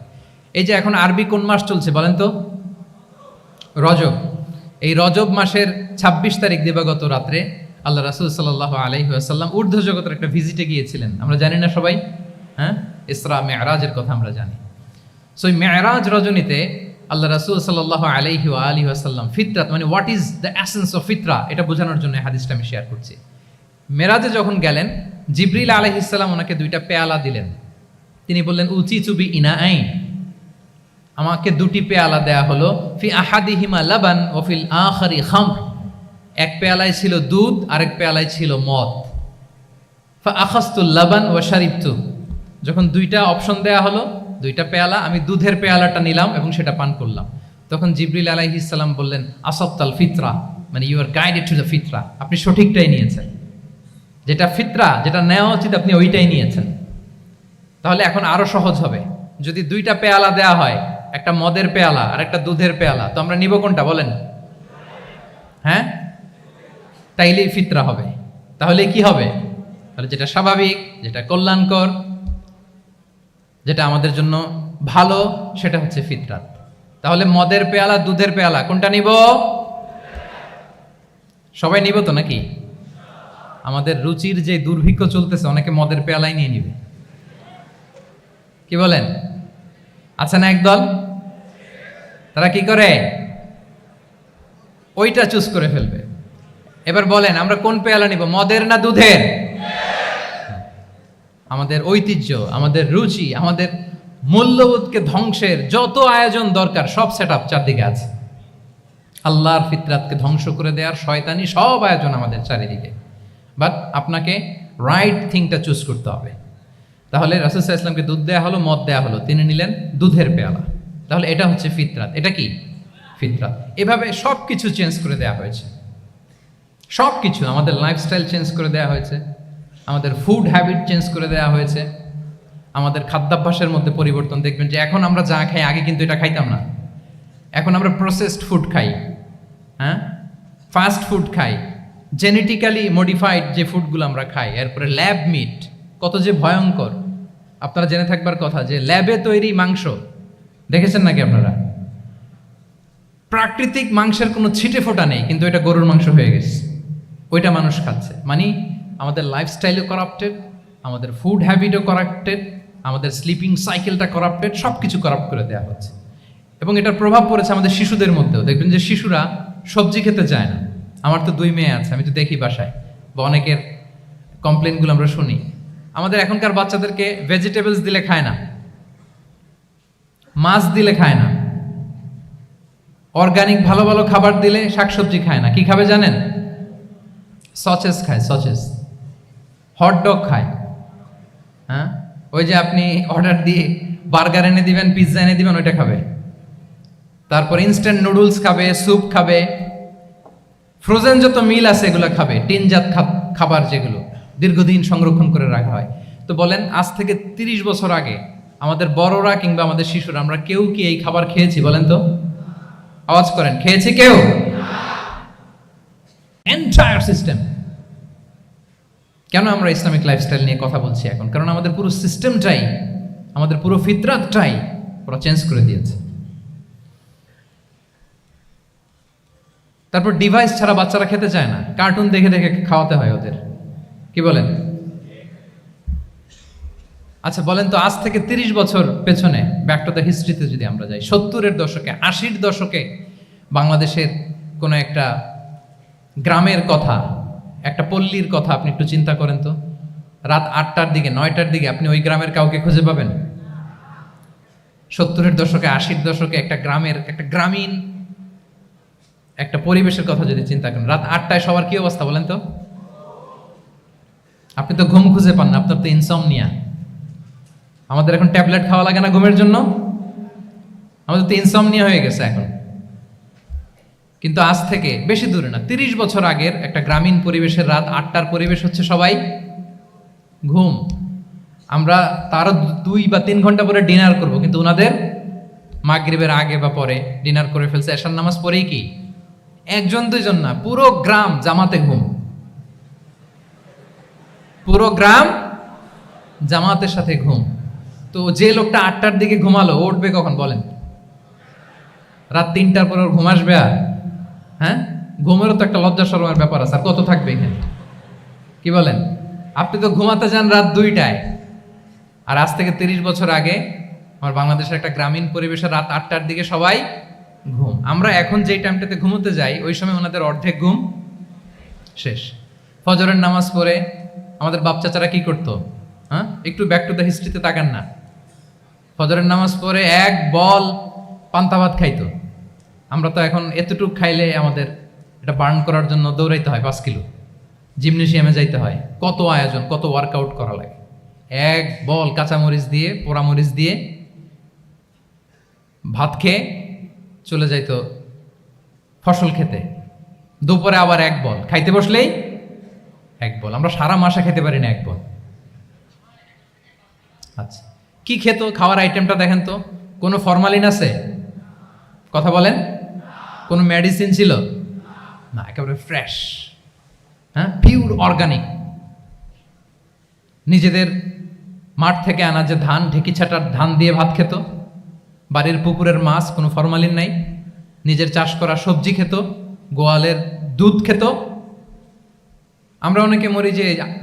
এই যে এখন আরবি কোন মাস চলছে বলেন তো? রজব, এই রজব মাসের ২৬ তারিখ দিবাগত রাত্রে আল্লাহ রাসূল সাল্লাল্লাহু আলাইহি ওয়াসাল্লাম ঊর্ধ্ব জগতের একটা ভিজিটে গিয়েছিলেন। আমরা জানি না সবাই, হ্যাঁ, ইসরা মেরাজের কথা আমরা জানি। সো এই মেরাজ রজনীতে আল্লাহ রাসূল সাল্লাল্লাহু আলাইহি ওয়া আলিহি ওয়াসাল্লাম ফিতরাত, মানে what is the essence of ফিতরা, এটা বোঝানোর জন্য এই হাদিসটা আমি শেয়ার করছি। মেরাজে যখন গেলেন, জিবরিল আলাইহিস সালাম ওনাকে 2টা পেয়ালা দিলেন। তিনি বললেন উচি চুবি ইনা আইন, আমাকে 2টি পেয়ালা দেয়া হলো, ফি আহাদিহিমা লাবান ওয়া ফিল আখারি খামর, এক পেয়ালায় ছিল দুধ, আরেক পেয়ালায় ছিল মদ। ফা আখাযতুল লাবান ওয়া শারিবতু, যখন 2টা অপশন দেয়া হলো, 2টা পেয়ালা, আমি দুধের পেয়ালাটা নিলাম এবং সেটা পান করলাম। তখন জিবরিল আলাইহিস সালাম বললেন আসাবতাল ফিতরা, মানে you are guided to the ফিতরা, আপনি সঠিকটাই নিয়েছেন, যেটা ফিতরা, যেটা নেওয়া উচিত আপনি ওইটাই নিয়েছেন। তাহলে এখন আরো সহজ হবে, যদি 2টা পেয়ালা দেয়া হয়, একটা মদের পেয়ালা আর একটা দুধের পেয়ালা, তো আমরা নিব কোনটা বলেন? হ্যাঁ, তাইলেই ফিতরা হবে। তাহলে কি হবে? তাহলে যেটা স্বাভাবিক, যেটা কল্যাণকর, যেটা আমাদের জন্য ভালো, সেটা হচ্ছে ফিতরাত। তাহলে মদের পেয়ালা, দুধের পেয়ালা, কোনটা নিব? সবাই নিব তো নাকি? আমাদের রুচির যে দুর্ভিক্ষ চলতেছে, অনেকে মদের পেয়ালাই নিয়ে নিবে। কি বলেন? আছে না একদল, তারা কি করে? ওইটা চুজ করে ফেলবে। এবার বলেন আমরা কোন পেয়ালা নিব, মদের না দুধের? আমাদের ঐতিহ্য, আমাদের রুচি, আমাদের মূল্যবোধকে ধ্বংসের যত আয়োজন দরকার সব সেটআপ চারদিকে আছে। আল্লাহর ফিতরাতকে ধ্বংস করে দেওয়ার শয়তানি সব আয়োজন আমাদের চারিদিকে। বাট আপনাকে রাইট থিংটা চুজ করতে হবে। তাহলে রাসূল সাল্লাল্লাহু আলাইহি ওয়াসাল্লামকে দুধ দেয়া হলো, মদ দেয়া হলো, তিনি নিলেন দুধের পেয়ালা। তাহলে এটা হচ্ছে ফিতরাত। এটা কি ফিতরাত? এভাবে সব কিছু চেঞ্জ করে দেওয়া হয়েছে। সব কিছু, আমাদের লাইফস্টাইল চেঞ্জ করে দেওয়া হয়েছে, আমাদের ফুড হ্যাবিট চেঞ্জ করে দেওয়া হয়েছে, আমাদের খাদ্যাভ্যাসের মধ্যে পরিবর্তন। দেখবেন যে এখন আমরা যা খাই, আগে কিন্তু এটা খাইতাম না। এখন আমরা প্রসেসড ফুড খাই, হ্যাঁ, ফাস্ট ফুড খাই, জেনেটিক্যালি মডিফাইড যে ফুডগুলো আমরা খাই, এরপরে ল্যাব মিট, কত যে ভয়ঙ্কর। আপনারা জেনে থাকবার কথা যে ল্যাবে তৈরি মাংস দেখেছেন নাকি আপনারা? প্রাকৃতিক মাংসের কোনো ছিটে ফোটা নেই, কিন্তু এটা গরুর মাংস হয়ে গেছে, ওইটা মানুষ খাচ্ছে। মানে আমাদের লাইফস্টাইলও করাপ্টেড, আমাদের ফুড হ্যাবিটও করাপ্টেড, আমাদের স্লিপিং সাইকেলটা করাপ্টেড, সব কিছু করাপ্ট করে দেওয়া হচ্ছে। এবং এটার প্রভাব পড়েছে আমাদের শিশুদের মধ্যেও। দেখবেন যে শিশুরা সবজি খেতে চায় না। আমার তো 2 মেয়ে আছে, আমি তো দেখি বাসায়, বা অনেকের কমপ্লেনগুলো আমরা শুনি। আমাদের এখনকার বাচ্চাদেরকে ভেজিটেবলস দিলে খায় না, মাছ দিলে খায় না, অর্গানিক ভালো ভালো খাবার দিলে শাকসবজি খায় না। কি খাবে জানেন? সচেস খায়, সচেস, হটডগ খায়। হ্যাঁ, ওই যে আপনি অর্ডার দিয়ে বার্গার এনে দিবেন, পিৎজা এনে দিবেন, ওইটা খাবে। তারপর ইনস্ট্যান্ট নুডলস খাবে, স্যুপ খাবে, ফ্রোজেন যত মিল আছে এগুলো খাবে, টিনজাত খাবার যেগুলো দীর্ঘদিন সংরক্ষণ করে রাখা হয়। তো বলেন, আজ থেকে 30 বছর আগে আমাদের বড়রা কিংবা আমাদের শিশুরা, আমরা কেউ কি এই খাবার খেয়েছি? বলেন তো, আওয়াজ করেন, খেয়েছি কেউ? Entire system. কেন আমরা ইসলামিক লাইফস্টাইল নিয়ে কথা বলছি এখন? কারণ আমাদের পুরো সিস্টেমটাই, আমাদের পুরো ফিতরাতটাই ওরা চেঞ্জ করে দিয়েছে। তারপর ডিভাইস ছাড়া বাচ্চারা খেতে চায় না, কার্টুন দেখে দেখে খাওয়াতে হয় ওদের। কি বলেন? আচ্ছা বলেন তো, আজ থেকে 30 বছর পেছনে ব্যাক টু দ্য হিস্ট্রিতে যদি আমরা যাই, 70-এর দশকে, 80-র দশকে বাংলাদেশের কোনো একটা গ্রামের কথা, একটা পল্লীর কথা আপনি একটু চিন্তা করেন তো। রাত 8টার দিকে, 9টার দিকে আপনি ওই গ্রামের কাউকে খুঁজে পাবেন? 70-এর দশকে, 80-র দশকে একটা গ্রামের, একটা গ্রামীণ একটা পরিবেশের কথা যদি চিন্তা করেন, রাত 8টায় সবার কি অবস্থা বলেন তো? আপনি তো ঘুম খুঁজে পান না, আপনার তো ইনসমনিয়া। আমাদের এখন ট্যাবলেট খাওয়া লাগে না ঘুমের জন্য? আমাদের তো ইনসমনিয়া হয়ে গেছে এখন। কিন্তু আজ থেকে বেশি দূরে না, 30 বছর আগের একটা গ্রামীণ পরিবেশের রাত 8টার পরিবেশ হচ্ছে সবাই ঘুম। আমরা তারও 2 বা 3 ঘন্টা পরে ডিনার করব, কিন্তু ওনাদের মাগরিবের আগে বা পরে ডিনার করে ফেলছে, এশার নামাজ পড়েই কি 1-2 না, পুরো গ্রাম জামাতে ঘুম। পুরো গ্রাম জামাতের সাথে ঘুম। তো যে লোকটা 8টার দিকে ঘুমালো, উঠবে কখন বলেন? রাত 3টার পর ওর ঘুম আসবে? আর হ্যাঁ, ঘুমেরও তো একটা লজ্জা শরমের ব্যাপার আছে। আর কত থাকবে এখানে? কি বলেন? আপনি তো ঘুমাতে যান রাত 2টায়, আর আজ থেকে 30 বছর আগে আমার বাংলাদেশের একটা গ্রামীণ পরিবেশে রাত 8টার দিকে সবাই ঘুম। আমরা এখন যেই টাইমটাতে ঘুমোতে যাই ওই সময় ওনাদের অর্ধেক ঘুম শেষ। ফজরের নামাজ পড়ে আমাদের বাপ চাচারা কি করতো? হ্যাঁ, একটু ব্যাক টু দ্য হিস্ট্রিতে তাকান না। ফজরের নামাজ পড়ে এক বল পান্তা ভাত খাইতো। আমরা তো এখন এতটুকু খাইলে আমাদের এটা বার্ন করার জন্য দৌড়াইতে হয় 5 কিলো, জিমনেশিয়ামে যাইতে হয়, কত আয়োজন, কত ওয়ার্কআউট করা লাগে। এক বল কাঁচামরিচ দিয়ে, পোড়ামরিচ দিয়ে ভাত খেয়ে চলে যাইতো ফসল খেতে। দুপুরে আবার এক বল, খাইতে বসলেই এক বল। আমরা সারা মাসে খেতে পারি না এক বল। আচ্ছা, কি খেত? খাওয়ার আইটেমটা দেখেন তো। কোনো ফরমালিন আছে? কথা বলেন। কোনো মেডিসিন ছিল না, একেবারে ফ্রেশ, হ্যাঁ, পিওর অর্গানিক। নিজেদের মাঠ থেকে আনা যে ধান, ঢেকি ছাটার ধান দিয়ে ভাত খেত। বাড়ির পুকুরের মাছ, কোনো ফরমালিন নাই। নিজের চাষ করা সবজি খেত, গোয়ালের দুধ খেত। আমরা অনেকে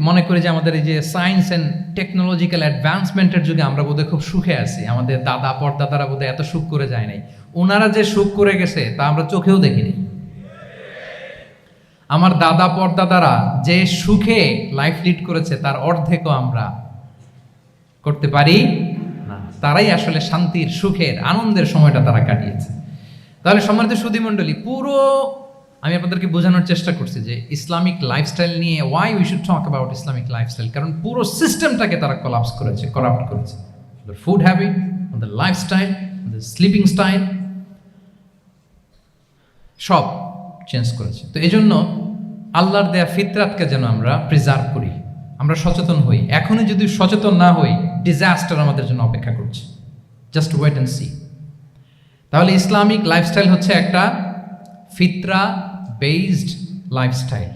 মনে করি যে আমাদের এই যে সায়েন্স অ্যান্ড টেকনোলজিক্যাল অ্যাডভান্সমেন্টের যুগে আমরা বোধহয় খুব সুখে আছি। আমাদের দাদা পরদাদারা বোধহয় এত সুখ করে যায় নাই। ওনারা যে সুখ করে গেছে তা আমরা চোখেও দেখিনি। আমার দাদা পরদাদারা যে সুখে লাইফ লিড করেছে তার অর্ধেকও আমরা করতে পারি না। তারাই আসলে শান্তির, সুখের, আনন্দের সময়টা তারা কাটিয়েছে। তাহলে সম্মানিত সুধী মণ্ডলী, পুরো আমি আপনাদেরকে বোঝানোর চেষ্টা করছি যে ইসলামিক লাইফস্টাইল নিয়ে why we should talk about Islamic lifestyle. কারণ পুরো সিস্টেমটাকে তারা কলাপস করেছে, করাপ্ট করেছে। ফুড হ্যাবিট, আমাদের লাইফস্টাইল, আমাদের স্লিপিং স্টাইল সব চেঞ্জ করেছে। তো এই জন্য আল্লাহর দেয়া ফিতরাতকে যেন আমরা প্রিজার্ভ করি, আমরা সচেতন হই। এখনই যদি সচেতন না হই, ডিজাস্টার আমাদের জন্য অপেক্ষা করছে। Just wait and see. তাহলে ইসলামিক লাইফস্টাইল হচ্ছে একটা ফিতরা বেসড লাইফস্টাইল।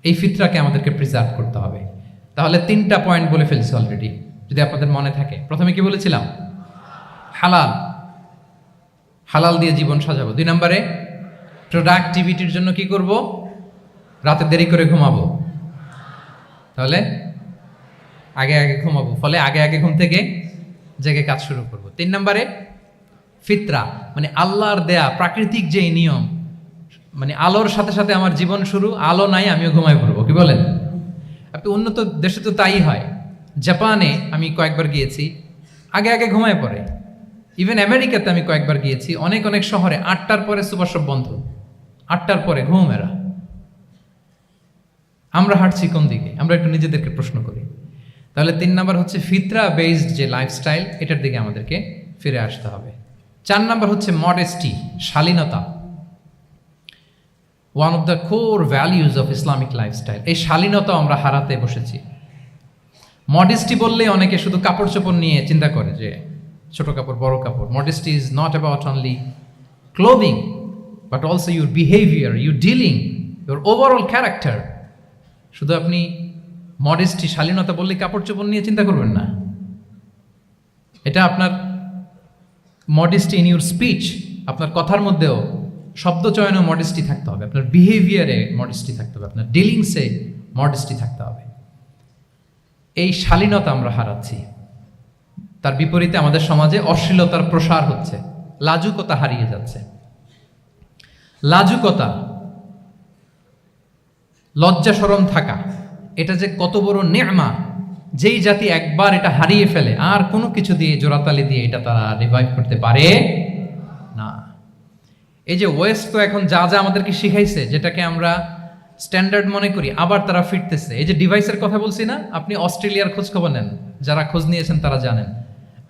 এই ফিতরাকে আমাদেরকে প্রিজার্ভ করতে হবে। তাহলে 3টা পয়েন্ট বলে ফেলছি অলরেডি, যদি আপনাদের মনে থাকে। প্রথমে কি বলেছিলাম? হালাল, হালাল দিয়ে জীবন সাজাবো। 2 নম্বরে প্রোডাক্টিভিটির জন্য কি করব? রাতে দেরি করে ঘুমাবো। তাহলে আগে আগে ঘুমাবো, ফলে আগে আগে ঘুম থেকে জেগে কাজ শুরু করব। 3 নম্বরে ফিতরা, মানে আল্লাহর দেয়া প্রাকৃতিক যে নিয়ম, মানে আলোর সাথে সাথে আমার জীবন শুরু, আলো নাই আমিও ঘুমায় পড়বো। কি বলেন? আপনি উন্নত দেশে তো তাই হয়। জাপানে আমি কয়েকবার গিয়েছি, আগে আগে ঘুমায় পড়ে। ইভেন আমেরিকাতে আমি কয়েকবার গিয়েছি, অনেক অনেক শহরে 8টার পরে সুপার শপ বন্ধ, 8টার পরে ঘুম এরা। আমরা হাঁটছি কোন দিকে? আমরা একটু নিজেদেরকে প্রশ্ন করি। তাহলে 3 নাম্বার হচ্ছে ফিতরা বেসড যে লাইফস্টাইল, এটার দিকে আমাদেরকে ফিরে আসতে হবে। 4 নাম্বার হচ্ছে মডেস্টি, শালীনতা। One of the core values of Islamic lifestyle. এই শালীনতা আমরা হারাতে বসেছি। মডেস্টি বললেই অনেকে শুধু কাপড় চোপড় নিয়ে চিন্তা করে যে ছোট কাপড়, বড় কাপড়। Modesty is not about only clothing, but also your behaviour, your dealing, your overall character. শুধু আপনি মডেস্টি, শালীনতা বললে কাপড় চোপড় নিয়ে চিন্তা করবেন না। এটা আপনার মডেস্টি ইন ইউর স্পিচ, আপনার কথার মধ্যেও শব্দ চয়নে মডেস্টি থাকতে হবে, আপনার বিহেভিয়ারে মডেস্টি থাকতে হবে, আপনার ডিলিংসে মডেস্টি থাকতে হবে। এই শালীনতা আমরা হারাচ্ছি। তার বিপরীতে আমাদের সমাজে অশ্লীলতার প্রসার হচ্ছে, লাজুকতা হারিয়ে যাচ্ছে। লাজুকতা, লজ্জা শরম থাকা, এটা যে কত বড় নেয়ামা। যেই জাতি একবার এটা হারিয়ে ফেলে আর কোনো কিছু দিয়ে, জোড়াতালি দিয়ে এটা তারা রিভাইভ করতে পারে না। এই যে ওয়েস্ট তো এখন যা যা আমাদেরকে শিখাইছে, যেটাকে আমরা স্ট্যান্ডার্ড মনে করি, আবার তারা ফিরতেছে। এই যে ডিভাইসের কথা বলছি না, আপনি অস্ট্রেলিয়ার খোঁজ খবর নেন, যারা খোঁজ নিয়েছেন তারা জানেন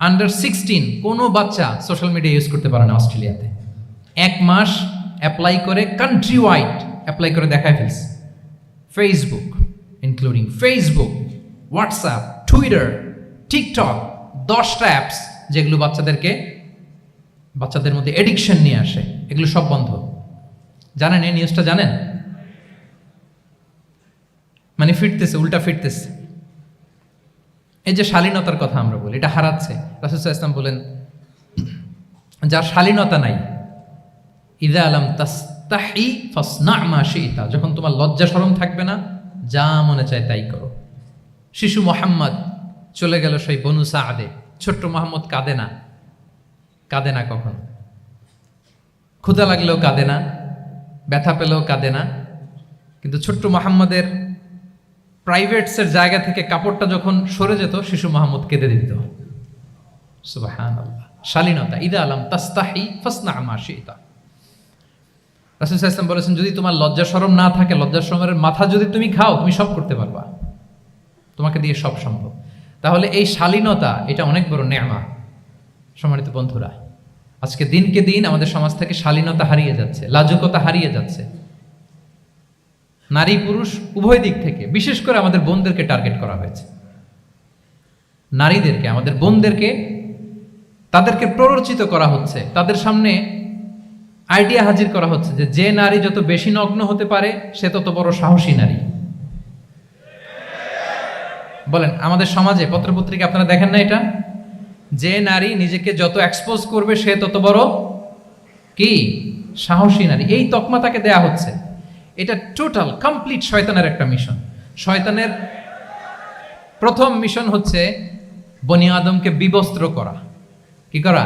আন্ডার 16 কোনো বাচ্চা সোশ্যাল মিডিয়া ইউজ করতে পারে না অস্ট্রেলিয়াতে। 1 মাস অ্যাপ্লাই করে, কান্ট্রি ওয়াইড অ্যাপ্লাই করে দেখায় ফেলছে। Facebook, including Facebook, WhatsApp, Twitter, TikTok, 10টা অ্যাপস যেগুলো বাচ্চাদের মধ্যে এডিকশন নিয়ে আসে, এগুলো সব বন্ধ। জানেন এই নিউজটা? জানেন? মানে ফিরতেছে, উল্টা ফিরতেছে। এই যে শালীনতার কথা আমরা বলি, এটা হারাচ্ছে। রাসূল সাল্লাল্লাহু আলাইহি ওয়াসাল্লাম বলেন, যার শালীনতা নাই ইযা লাম তাস্তাহি ফাসনা মা শি'তা, যখন তোমার লজ্জা শরম থাকবে না, যা মনে চায় তাই করো। শিশু মোহাম্মদ চলে গেল সেই বনু সাআদে, ছোট্ট মোহাম্মদ কাঁদে না, কাঁদে না কখনো, ক্ষুধা লাগলেও কাঁদে না, ব্যথা পেলেও কাঁদে না। কিন্তু ছোট্ট মোহাম্মদের প্রাইভেটসের জায়গা থেকে কাপড়টা যখন সরে যেত, শিশু মোহাম্মদ কেঁদে দিত। সুবহানাল্লাহ, শালীনতা। ইযা লাম তাস্তাহি ফাসনা মা শি'তা। রাসূল সাল্লাল্লাহু আলাইহি ওয়াসাল্লাম বলেছেন, যদি তোমার লজ্জা শরম না থাকে, লজ্জা শরমের মাথা যদি তুমি খাও, তুমি সব করতে পারবা, তোমাকে দিয়ে সব সম্ভব। তাহলে এই শালীনতা, এটা অনেক বড় নেয়ামত। সম্মানিত বন্ধুরা, আজকে দিনকে দিন আমাদের সমাজ থেকে শালীনতা হারিয়ে যাচ্ছে, লাজুকতা হারিয়ে যাচ্ছে। নারী পুরুষ উভয় দিক থেকে, বিশেষ করে আমাদের বোনদেরকে টার্গেট করা হয়েছে। নারীদেরকে, আমাদের বোনদেরকে, তাদেরকে প্ররোচিত করা হচ্ছে, তাদের সামনে আইডিয়া হাজির করা হচ্ছে যে নারী যত বেশি নগ্ন হতে পারে সে তত বড় সাহসী নারী। বলেন, আমাদের সমাজে পত্রপত্রিকা আপনারা দেখেন না এটা? যে নারী নিজেকে যত এক্সপোজ করবে সে তত বড় কি সাহসী নারী, এই তকমা তাকে দেয়া হচ্ছে। এটা টোটাল কমপ্লিট শয়তানের একটা মিশন। শয়তানের প্রথম মিশন হচ্ছে বনি আদমকে বিবস্ত্র করা। কি করা?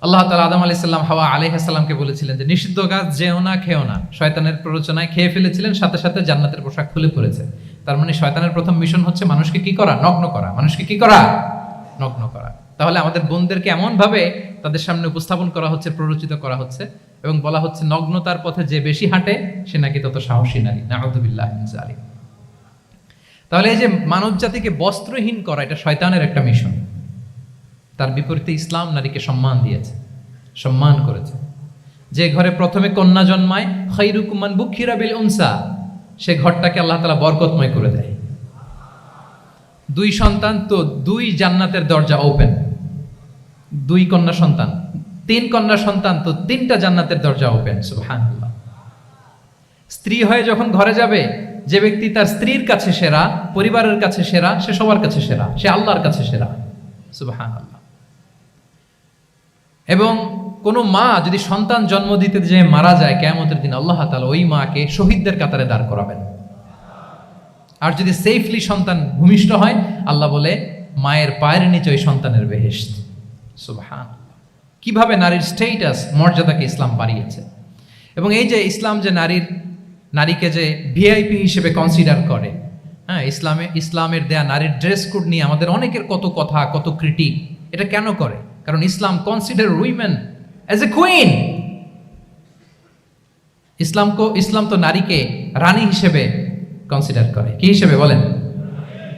আল্লাহ তাআলা আদম আলাইহিস সালাম, হাওয়া আলাইহিস সালামকে বলেছিলেন যে নিষিদ্ধ গাছ যেও না, খেও না। শয়তানের প্ররোচনায় খেয়ে ফেলেছিলেন, সাথে সাথে জান্নাতের পোশাক খুলে পড়েছে। তার মানে শয়তানের প্রথম মিশন হচ্ছে মানুষকে কি করা? নগ্ন করা। মানুষকে কি করা? নগ্ন করা। তাহলে আমাদের বোনদেরকে এমন ভাবে তাদের সামনে উপস্থাপন করা হচ্ছে, প্ররোচিত করা হচ্ছে এবং বলা হচ্ছে নগ্নতার পথে যে বেশি হাঁটে সে নাকি তত সাহসী নারী। নাউযুবিল্লাহি মিন যালিক। তাহলে এই যে মানব জাতিকে বস্ত্রহীন করা, এটা শয়তানের একটা মিশন। তার বিপরীতে ইসলাম নারীকে সম্মান দিয়েছে, সম্মান করেছে। যে ঘরে প্রথমে কন্যা জন্মায়, খায়রুকুম মান বুখিরা বিল উনসা, সে ঘরটাকে আল্লাহ তাআলা বরকতময় করে দেয়। 2 সন্তান তো 2 জান্নাতের দরজা ওপেন। 2 কন্যা সন্তান, 3 কন্যা সন্তান তো 3টা জান্নাতের দরজা ওপেন। সুবহানাল্লাহ। স্ত্রী হয়ে যখন ঘরে যাবে, যে ব্যক্তি তার স্ত্রীর কাছে সেরা, পরিবারের কাছে সেরা, সে সবার কাছে সেরা, সে আল্লাহর কাছে সেরা। সুবহানাল্লাহ। এবং কোনো মা যদি সন্তান জন্ম দিতে যে মারা যায়, কিয়ামতের দিন আল্লাহ তাআলা ওই মাকে শহীদদের কাতারে দাঁড় করাবেন। আর যদি সেফলি সন্তান ভূমিষ্ঠ হয়, আল্লাহ বলে মায়ের পায়ের নিচে ওই সন্তানের বেহেশত। সুবহানাল্লাহ। কিভাবে নারীর স্টেটাস, মর্যাদাকে ইসলাম বাড়িয়েছে। এবং এই যে ইসলাম যে নারীকে যে ভিআইপি হিসেবে কনসিডার করে, হ্যাঁ, ইসলামের দেয়া নারীর ড্রেস কোড নিয়ে আমাদের অনেকের কত কথা, কত ক্রিটিক। এটা কেন করে? কারণ ইসলাম consider women as a queen. ইসলাম তো নারীকে রানী হিসেবে কনসিডার করে। কি হিসেবে বলেন?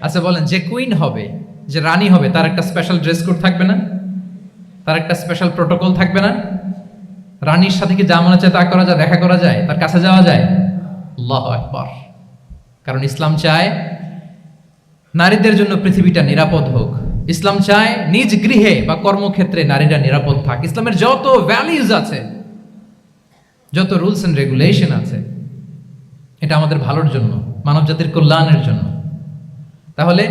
আচ্ছা বলেন, যে কুইন হবে, যে রানী হবে, তার একটা স্পেশাল ড্রেস কোড থাকবে না? তার একটা স্পেশাল প্রোটোকল থাকবে না? রানীর সাথে কি যা মনে চায় তা করা যায়, দেখা করা যায়, তার কাছে যাওয়া যায়? আল্লাহু আকবার। কারণ ইসলাম চায় নারীদের জন্য পৃথিবীটা নিরাপদ হোক। ইসলাম চায় নিজ গৃহে বা কর্মক্ষেত্রে নারীরা নিরাপদ থাক। ইসলামের যত ভ্যালিউজ আছে, যত রুলস এন্ড রেগুলেশন আছে, এটা আমাদের ভালোর জন্য, মানব জাতির কল্যাণের জন্য। তাহলে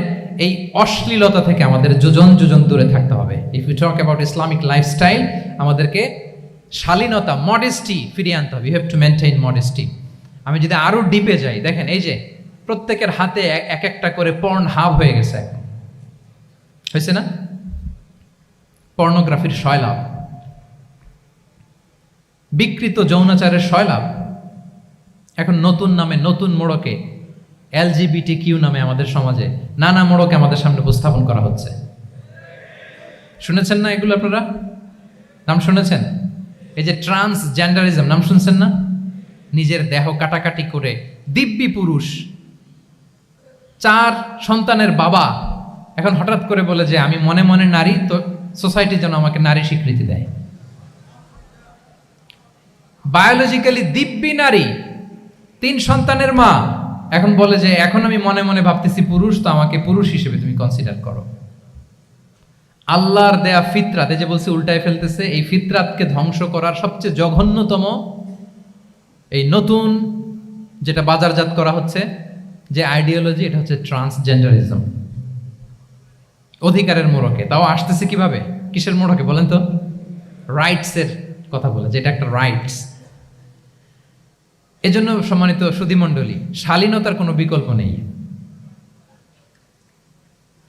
এই অশ্লীলতা থেকে আমাদের যোজন দূরে থাকতে হবে। If you talk about Islamic lifestyle, আমাদেরকে শালীনতা, মডেস্টি ফিরিয়ে আনতে হবে। You have to maintain modesty. আমি যদি আরো ডিপে যাই, দেখেন এই যে প্রত্যেকের হাতে এক একটা করে পর্ন হাব হয়ে গেছে। হয়েছে না? পর্নোগ্রাফির সয়লাভ, বিকৃত যৌনাচারের সয়লাভ। এখন নতুন নামে, নতুন মোড়কে, LGBTQ নামে আমাদের সমাজে নানা মোড়কে আমাদের সামনে উপস্থাপন করা হচ্ছে। শুনেছেন না এগুলো? আপনারা নাম শুনেছেন? এই যে ট্রান্সজেন্ডারিজম, নাম শুনছেন না? নিজের দেহ কাটাকাটি করে দিব্যি পুরুষ, 4 সন্তানের বাবা, এখন হঠাৎ করে বলে যে আমি মনে মনে নারী, তো সোসাইটি যেন আমাকে নারী স্বীকৃতি দেয়। বায়োলজিক্যালি দিব্যি নারী, 3 সন্তানের মা, এখন বলে যে এখন আমি মনে মনে ভাবতেছি পুরুষ, তো আমাকে পুরুষ হিসেবে তুমি কনসিডার করো। আল্লাহর দেয়া ফিতরাত, এই যে বলছে উল্টায় ফেলতেছে, এই ফিতরাতকে ধ্বংস করার সবচেয়ে জঘন্যতম এই নতুন যেটা বাজারজাত করা হচ্ছে যে আইডিওলজি, এটা হচ্ছে ট্রান্সজেন্ডারিজম। অধিকারের মোড়কে, তাও আসতেছে কিভাবে? কিসের মোড়কে বলেন তো? রাইটসের কথা বলে, যেটা একটা রাইটস। এজন্য সম্মানিত সুধীমণ্ডলী, শালীনতার কোনো বিকল্প নেই।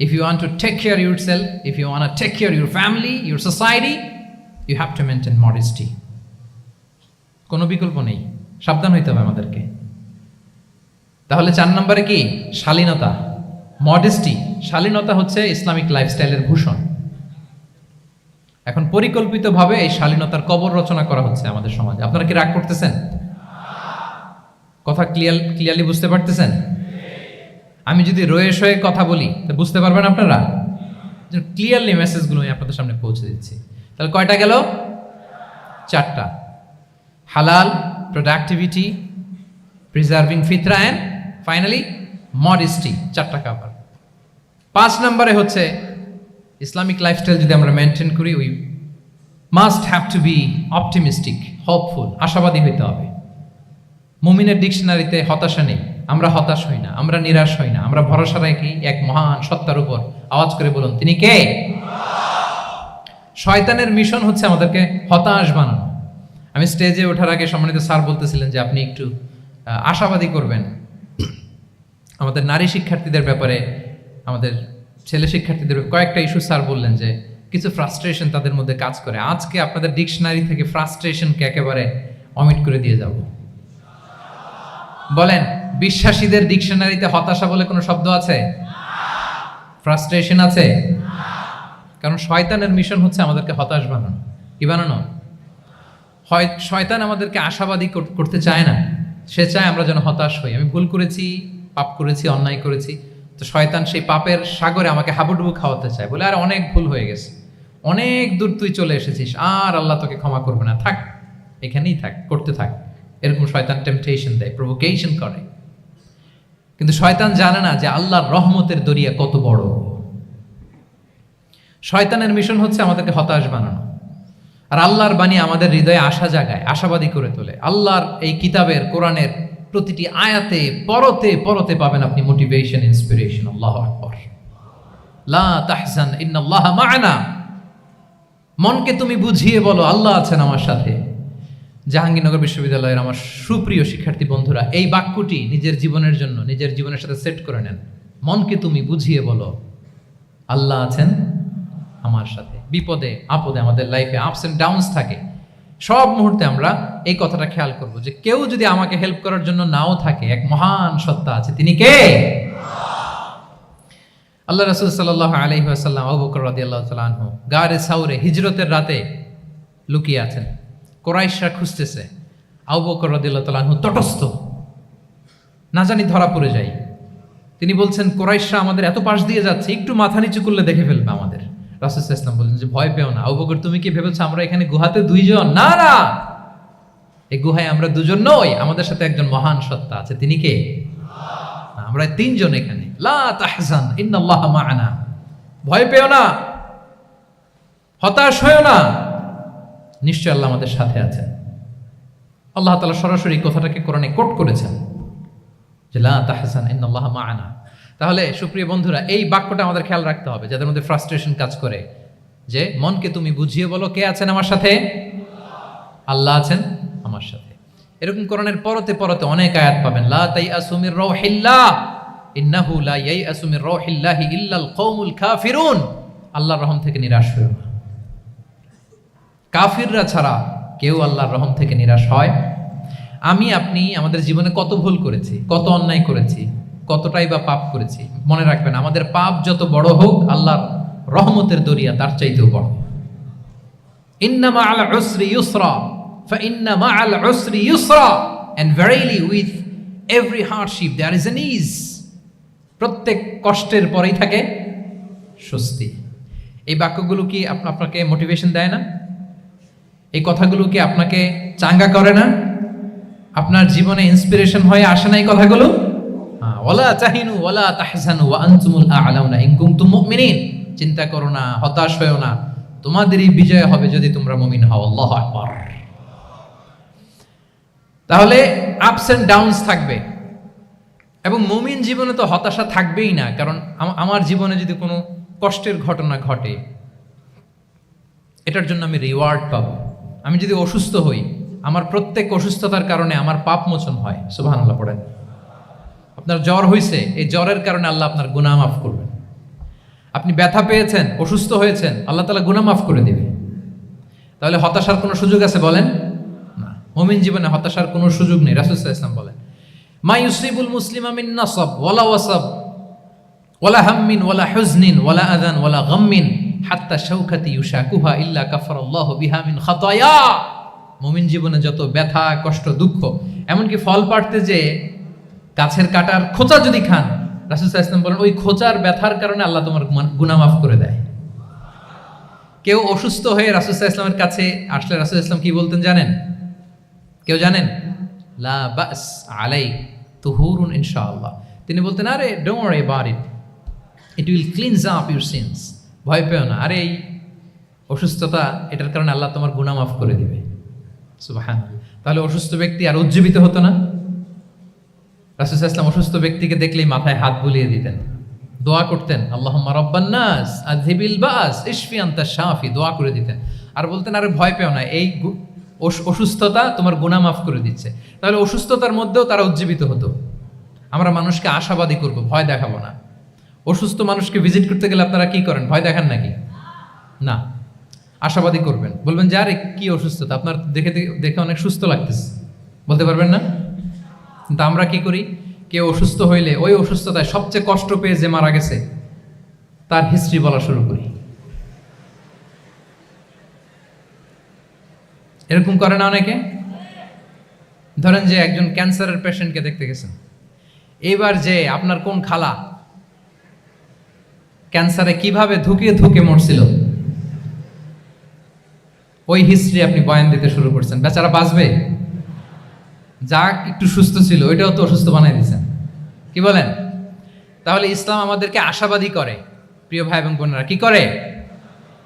If you want to take care of yourself, if you want to take care of your family, your society, you have to maintain modesty. কোনো বিকল্প নেই, সাবধান হইতে হবে আমাদেরকে। তাহলে 4 নম্বরে কি? শালীনতা, মডেস্টি। শালীনতা হচ্ছে ইসলামিক লাইফস্টাইলের ভূষণ। এখন পরিকল্পিতভাবে এই শালীনতার কবর রচনা করা হচ্ছে আমাদের সমাজে। আপনারা কি রাগ করতেছেন? কথা ক্লিয়ারলি বুঝতে পারতেছেন? আমি যদি রয়ে সয়ে কথা বলি তো বুঝতে পারবেন আপনারা? ক্লিয়ারলি মেসেজগুলো আমি আপনাদের সামনে পৌঁছে দিচ্ছি। তাহলে কয়টা গেল? 4টা। হালাল, প্রোডাক্টিভিটি, প্রিজার্ভিং ফিতরা অ্যান্ড ফাইনালি মডেস্টি। 4টা কাভার। 5 নম্বরে হচ্ছে ইসলামিক লাইফস্টাইল যদি আমরা মেনটেন করি, we must have to be optimistic, hopeful, আশাবাদী হইতে হবে। মুমিনের ডিকশনারিতে হতাশা নেই। আমরা হতাশ হই না, আমরা নিরাশ হই না, আমরা ভরসা রাখি এক মহান সত্তার উপর। আওয়াজ করে বলুন, তিনি কে? শয়তানের মিশন হচ্ছে আমাদেরকে হতাশ বানানো। আমি স্টেজে ওঠার আগে সম্মানিত স্যার বলতেছিলেন যে আপনি একটু আশাবাদী করবেন আমাদের নারী শিক্ষার্থীদের ব্যাপারে, আমাদের ছেলে শিক্ষার্থীদের কয়েকটা ইস্যু স্যার বললেন যে কিছু ফ্রাস্ট্রেশন তাদের মধ্যে কাজ করে। আজকে আপনাদের ডিকশনারি থেকে ফ্রাস্ট্রেশনকে একেবারে অমিট করে দিয়ে যাব। বলেন, বিশ্বাসীদের ডিকশনারিতে হতাশা বলে কোনো শব্দ আছে? ফ্রাস্ট্রেশন আছে? কারণ শয়তানের মিশন হচ্ছে আমাদেরকে হতাশ বানানো। কি বানানো? শয়তান আমাদেরকে আশাবাদী করতে চায় না, সে চায় আমরা যেন হতাশ হই। আমি ভুল করেছি, পাপ করেছি, অন্যায় করেছি, তো শয়তান সেই পাপের সাগরে আমাকে হাবুডুবু খাওয়াতে চায়, বলে আর অনেক ভুল হয়ে গেছে, অনেক দূর তুই চলে এসেছিস, আর আল্লাহ তোকে ক্ষমা করবে না, থাক এখানেই থাক, করতে থাক। এরকম শয়তান টেম্পটেশন দেয়, প্রভোকেশন করে। কিন্তু শয়তান জানে না যে আল্লাহর রহমতের দরিয়া কত বড়। শয়তানের মিশন হচ্ছে আমাদেরকে হতাশ বানানো, আর আল্লাহর বাণী আমাদের হৃদয়ে আশা জাগায়, আশাবাদী করে তোলে। আল্লাহর এই কিতাবের, কোরআনের প্রতিটি আয়াতে পরতে পরতে পাবেন আপনি মোটিভেশন, ইন্সপিরেশন। আল্লাহু আকবার। লা তাহজান ইন্নাল্লাহা মা'ানা। মনকে তুমি বুঝিয়ে বলো আল্লাহ আছেন আমার সাথে। জাহাঙ্গীরনগর বিশ্ববিদ্যালয়ের আমার সুপ্রিয় শিক্ষার্থী বন্ধুরা, এই বাক্যটি নিজের জীবনের জন্য, নিজের জীবনের সাথে সেট করে নেন। মনকে তুমি বুঝিয়ে বলো আল্লাহ আছেন আমার সাথে। বিপদে আপদে, আমাদের লাইফে আপস এন্ড ডাউনস থাকে, সব মুহূর্তে আমরা এই কথাটা খেয়াল করব যে কেউ যদি আমাকে হেল্প করার জন্য নাও থাকে, এক মহান সত্তা আছে, তিনি কে? আল্লাহ রাসূল সাল্লাল্লাহু আলাইহি ওয়াসাল্লাম, আবু বকর রাদিয়াল্লাহু তাআলা আনহু গারে সাউরে হিজরতের রাতে লুকিয়ে আছেন। কুরাইশরা খুঁজতেছে, আবু বকর রাদিয়াল্লাহু তাআলা আনহু তটস্থ, না জানি ধরা পড়ে যায়। তিনি বলছেন, কুরাইশরা আমাদের এত পাশ দিয়ে যাচ্ছে, একটু মাথা নিচু করলে দেখে ফেলবে আমাদের। রাসূল সাল্লাল্লাহু আলাইহি ওয়াসাল্লাম বললেন যে ভয় পেও না। আবু বকর, তুমি কি ভেবেছো আমরা এখানে গুহাতে 2 জন? না না, এই গুহায় আমরা 2 জন নই, আমাদের সাথে একজন মহান সত্তা আছে। তিনি কে? আমরা 3 জন এখানে। লা তাহজান ইন্নাল্লাহা মা'ানা। ভয় পেও না, হতাশ হয়ো না, নিশ্চয় আল্লাহ আমাদের সাথে আছেন। আল্লাহ তাআলা সরাসরি কথাটাকে কোরআনে কোট করেছেন যে লা তাহজান ইন্নাল্লাহা মা'ানা। তাহলে সুপ্রিয় বন্ধুরা, এই বাক্যটা আমাদের খেয়াল রাখতে হবে যাদের মধ্যে ফ্রাস্ট্রেশন কাজ করে, যে মনকে তুমি বুঝিয়ে বলো কে আছেন আমার সাথে? আল্লাহ আছেন আমার সাথে। এরকম কোরআনের পরতে পরতে অনেক আয়াত পাবেন। লা তাইআসু মির রাউহিল্লাহ ইন্নাহু লা ইয়াইআসু মির রাউহিল্লাহি ইল্লাল কওমুল কাফিরুন। আল্লাহর রহম থেকে নিরাশ হয়ো না। কাফিররা ছাড়া কেউ আল্লাহর রহম থেকে নিরাশ হয়? আমি আপনি আমাদের জীবনে কত ভুল করেছি, কত অন্যায় করেছি, কতটাই বা পাপ করেছি। মনে রাখবেন, আমাদের পাপ যত বড় হোক, আল্লাহর রহমতের দরিয়া তার চাইতেও বড়। ইন্না মা'আল উসরি ইউসরা ফাইন্না মা'আল উসরি ইউসরা, and verily with every hardship there is an ease. প্রত্যেক কষ্টের পরেই থাকে স্বস্তি। এই বাক্যগুলো কি আপনাকে মোটিভেশন দেয় না? এই কথাগুলো কি আপনাকে চাঙ্গা করে না? আপনার জীবনে ইন্সপিরেশন হয়ে আসে না এই কথাগুলো? ওয়ালা তাহিনু ওয়ালা তাহজানু ওয়া আনতুমুল আ'লাউনা ইন কুনতুম মুমিনিন। চিন্তা করো না, হতাশ হয়ো না, তোমাদেরই বিজয় হবে যদি তোমরা মুমিন হও। আল্লাহু আকবার। তাহলে আপস এন্ড ডাউনস থাকবে, এবং মুমিন জীবনে তো হতাশা থাকবেই না। কারণ আমার জীবনে যদি কোনো কষ্টের ঘটনা ঘটে, এটার জন্য আমি রিওয়ার্ড পাবো, আমি যদি অসুস্থ হই, আমার প্রত্যেক অসুস্থতার কারণে আমার পাপ মোচন হয়। সুবহানাল্লাহ পড়েন। আপনার জ্বর হয়েছে, এই জ্বরের কারণে আল্লাহ আপনার গুনাহ মাফ করবেন। আপনি ব্যথা পেয়েছেন, অসুস্থ হয়েছেন, আল্লাহ তাআলা গুনাহ মাফ করে দিবে। তাহলে হতাশার কোনো সুযোগ আছে বলেন? না। মুমিন জীবনে হতাশার কোনো সুযোগ নেই। রাসূল সাল্লাল্লাহু আলাইহি ওয়াসাল্লাম বলেন, মা ইউসিবুল মুসলিমা মিন নাসাব ওয়ালা ওয়াসাব ওয়ালা হাম্মিন ওয়ালা হুজনিন ওয়ালা আযান ওয়ালা গাম্মিন হাত্তা শাওকাতি ইউশাকুহা ইল্লা কাফারাল্লাহু বিহা মিন খাতায়া। মুমিন জীবনে যত ব্যথা, কষ্ট, দুঃখ, এমনকি ফল পাড়তে যে গাছের কাটার খোঁচা যদি খান, রাসূল সাল্লাল্লাহু আলাইহি ওয়াসাল্লাম বলেন ওই খোঁচার ব্যথার কারণে আল্লাহ তোমার গুনাহ মাফ করে দেয়। কেউ অসুস্থ হয়ে রাসূল সাল্লাল্লাহু আলাইহি ওয়াসাল্লামের কাছে আসলে রাসূল সাল্লাল্লাহু আলাইহি ওয়াসাল্লাম কি বলতেন জানেন? কেউ জানেন? লা বাস আলাই তুহুরুন ইনশাআল্লাহ। তিনি বলতেন, আরে don't worry about it, it will cleanse up your scenes. ভয় পেও না, আরে এই অসুস্থতা, এটার কারণে আল্লাহ তোমার গুনাহ মাফ করে দিবে। সুবহানাল্লাহ। তাহলে অসুস্থ ব্যক্তি আর উজ্জীবিত হতো না? রাসূল সাল্লাল্লাহু আলাইহি ওয়াসাল্লাম অসুস্থ ব্যক্তিকে দেখলেই মাথায় হাত বুলিয়ে দিতেন, দোয়া করতেন, আল্লাহুম্মা রাব্বান নাস আযহিবিল বাস ইশফি আনতা শাফি, দোয়া করে দিতেন। আর বলতেন, আরে ভয় পেও না, এই অসুস্থতা তোমার গুনাহ মাফ করে দিচ্ছে। তাহলে অসুস্থতার মধ্যেও তারা উজ্জীবিত হতো। আমরা মানুষকে আশাবাদী করব, ভয় দেখাবো না। অসুস্থ মানুষকে ভিজিট করতে গেলে আপনারা কি করেন? ভয় দেখান নাকি? না, আশাবাদী করবেন। বলবেন যে আরে কি অসুস্থতা, আপনার দেখে দেখে অনেক সুস্থ লাগতেছে, বলতে পারবেন না? কিন্তু আমরা কি করি? কেউ অসুস্থ হইলে ওই অসুস্থতায় সবচেয়ে কষ্ট পেয়ে যে মারা গেছে তার হিস্ট্রি বলা শুরু করি। এরকম করে না অনেকে? ধরেন যে একজন ক্যান্সারের পেশেন্টকে দেখতে গেছেন, এইবার যে আপনার কোন খালা ক্যান্সারে কিভাবে ধুকে ধুকে মরছিল, ওই হিস্ট্রি আপনি বয়ান দিতে শুরু করছেন। বেচারা বাঁচবে? যা একটু সুস্থ ছিল ওইটাও তো অসুস্থ বানাই দিচ্ছেন। কি বলেন? তাহলে ইসলাম আমাদেরকে আশাবাদী করে। প্রিয় ভাই এবং বোনেরা, কি করে?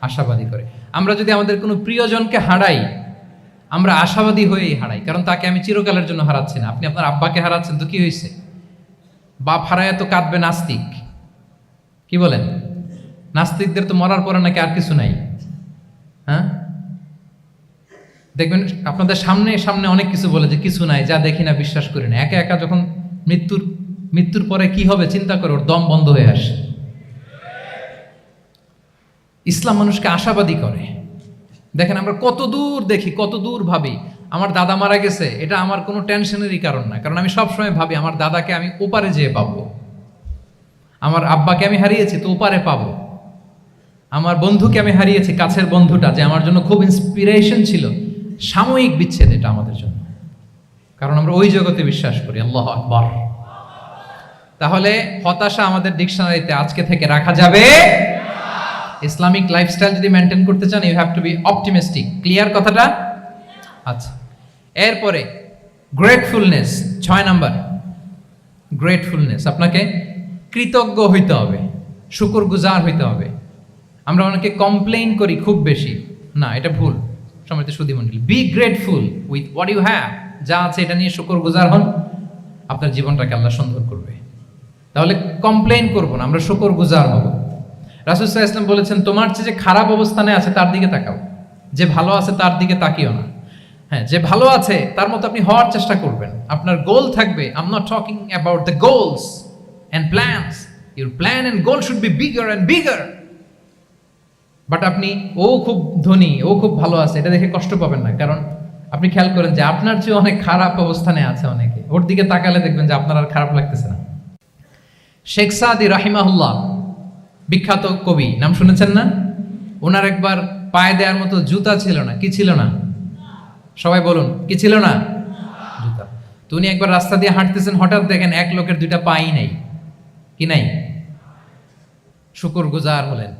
আশাবাদী করে। আমরা যদি আমাদের কোনো প্রিয়জনকে হারাই, আমরা আশাবাদী হয়েই হারাই, কারণ তাকে আমি চিরকালের জন্য হারাচ্ছি না। আপনি আপনার আব্বাকে হারাচ্ছেন তো কি হয়েছে? বাপ হারায় তো কাঁদবে নাস্তিক। কি বলেন? নাস্তিকদের তো মরার পরে নাকি আর কিছু নাই। হ্যাঁ, দেখবেন আপনাদের সামনে সামনে অনেক কিছু বলে যে কিছু নাই, যা দেখি না বিশ্বাস করি না। একা একা যখন মৃত্যুর পরে কি হবে চিন্তা করে ওর দম বন্ধ হয়ে আসে। ইসলাম মানুষকে আশাবাদী করে। দেখেন আমরা কত দূর দেখি, কত দূর ভাবি। আমার দাদা মারা গেছে, এটা আমার কোনো টেনশনেরই কারণ না, কারণ আমি সবসময় ভাবি আমার দাদাকে আমি ওপারে যেয়ে পাবো। আমার আব্বাকে আমি হারিয়েছি তো ওপারে পাবো। আমার বন্ধুকে আমি হারিয়েছি, কাছের বন্ধুটা যে আমার জন্য খুব ইন্সপিরেশন ছিল, সাময়িক বিচ্ছেদ এটা আমাদের জন্য, কারণ আমরা ওই জগতে বিশ্বাস করি। আল্লাহু আকবার। তাহলে হতাশা আমাদের ডিকশনারিতে আজকে থেকে রাখা যাবে। ইসলামিক লাইফস্টাইল যদি মেনটেন করতে চান, you have to be optimistic. Clear কথাটা? আচ্ছা, এরপরে গ্রেটফুলনেস, 6 নাম্বার গ্রেটফুলনেস। আপনাকে কৃতজ্ঞ হইতে হবে, শুকরগুজার হইতে হবে। আমরা অনেকে কমপ্লেইন করি খুব বেশি, না এটা ভুল। সম্মানিত সুধীমণ্ডলী, be grateful with what you have. যা আছে এটা নিয়ে শুকরগুজার হন, আপনার জীবনটাকে আল্লাহ সুন্দর করবে। তাহলে কমপ্লেইন করব না, আমরা শুকরগুজার হব। রাসূল সাল্লাল্লাহু আলাইহি ওয়াসাল্লাম বলেছেন, তোমার চেয়ে যে খারাপ অবস্থানে আছে তার দিকে তাকাও, যে ভালো আছে তার দিকে তাকিও না। হ্যাঁ, যে ভালো আছে তার মতো আপনি হওয়ার চেষ্টা করবেন। আপনার গোল থাকবে। I am not talking about the goals and plans. Your plan and goal should be bigger and bigger. But আপনি ও খুব ধনী, ও খুব ভালো আছে, এটা দেখে কষ্ট পাবেন না, কারণ আপনি খেয়াল করেন যে আপনার চেয়ে অনেক খারাপ অবস্থানে আছে অনেকে। ওর দিকে তাকালে দেখবেন যে আপনার আর খারাপ লাগতেছে না। শেখ সাদি রাহিমাহুল্লাহ, বিখ্যাত কবি, নাম শুনেছেন না? ওনার একবার পায়ে দেওয়ার মতো জুতা ছিল না। কি ছিল না? সবাই বলুন, কি ছিল না? জুতা। তো উনি একবার রাস্তা দিয়ে হাঁটতেছেন, হঠাৎ দেখেন এক লোকের 2টা পাই নাই। কি নাই? শুকরগুজার হলেন,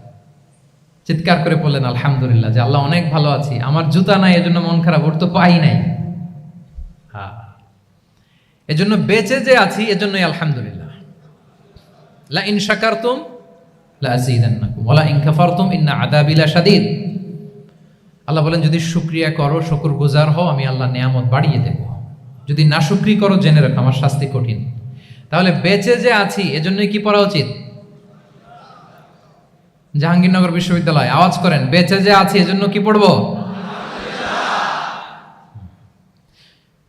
চিৎকার করে বললেন আলহামদুলিল্লাহ, যে আল্লাহ অনেক ভালো আছি, আমার জুতা নাই এজন্য মন খারাপ, ওর তো পাই নাই। হ্যাঁ, এজন্য বেঁচে যে আছি এজন্যই আলহামদুলিল্লাহ। লা ইন শাকারতুম লা আযীদান্নাকুম ওয়া লা ইন কাফারতুম ইন্না আযাবি লাশাদীদ। আল্লাহ বলেন, যদি শুকরিয়া করো, শুকরগুজার হও, আমি আল্লাহ নিয়ামত বাড়িয়ে দেব। যদি নাশুকরি করো, জেনে রাখো আমার শাস্তি কঠিন। তাহলে বেঁচে যে আছি এজন্যই কি পড়া উচিত? জাহাঙ্গীরনগর বিশ্ববিদ্যালয় আওয়াজ করেন, বেঁচে যে আছি এজন্য কি পড়বো?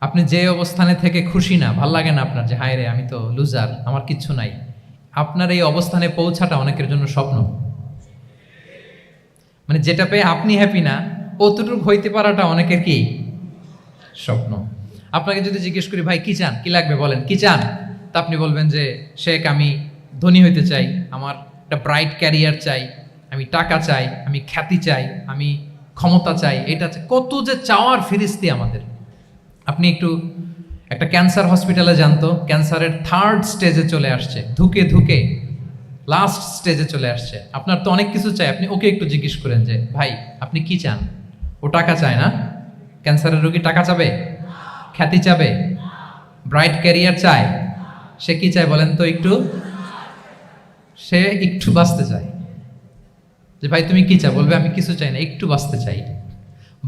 আপনি যে অবস্থানে থেকে খুশি না, ভাল লাগে না আপনার, যে হায় রে আমি তো লুজার, আমার কিচ্ছু নাই, আপনার এই অবস্থানে পৌঁছাটা অনেকের জন্য স্বপ্ন। মানে যেটা পেয়ে আপনি হ্যাপি না, অতটুকু হইতে পারাটা অনেকের কি স্বপ্ন। আপনাকে যদি জিজ্ঞেস করি ভাই কি চান, কি লাগবে বলেন, কি চান, তা আপনি বলবেন যে শেখ আমি ধনী হইতে চাই, আমার একটা ব্রাইট ক্যারিয়ার চাই, আমি টাকা চাই, আমি খ্যাতি চাই, আমি ক্ষমতা চাই, এটা চাই। কত যে চাওয়ার ফিরিস্তি আমাদের। আপনি একটু একটা ক্যান্সার হসপিটালে যান তো, ক্যান্সারের 3rd স্টেজে চলে আসছে, ধুকে ধুকে লাস্ট স্টেজে চলে আসছে। আপনার তো অনেক কিছু চাই, আপনি ওকে একটু জিজ্ঞেস করেন যে ভাই আপনি কি চান। ও টাকা চায় না? ক্যান্সারের রোগী টাকা চাবে, খ্যাতি চাবে, ব্রাইট ক্যারিয়ার চায়। সে কি চায় বলেন তো একটু? সে একটু বাঁচতে চায়। যে ভাই তুমি কি চাও, বলবে আমি কিছু চাই না, একটু বাঁচতে চাই।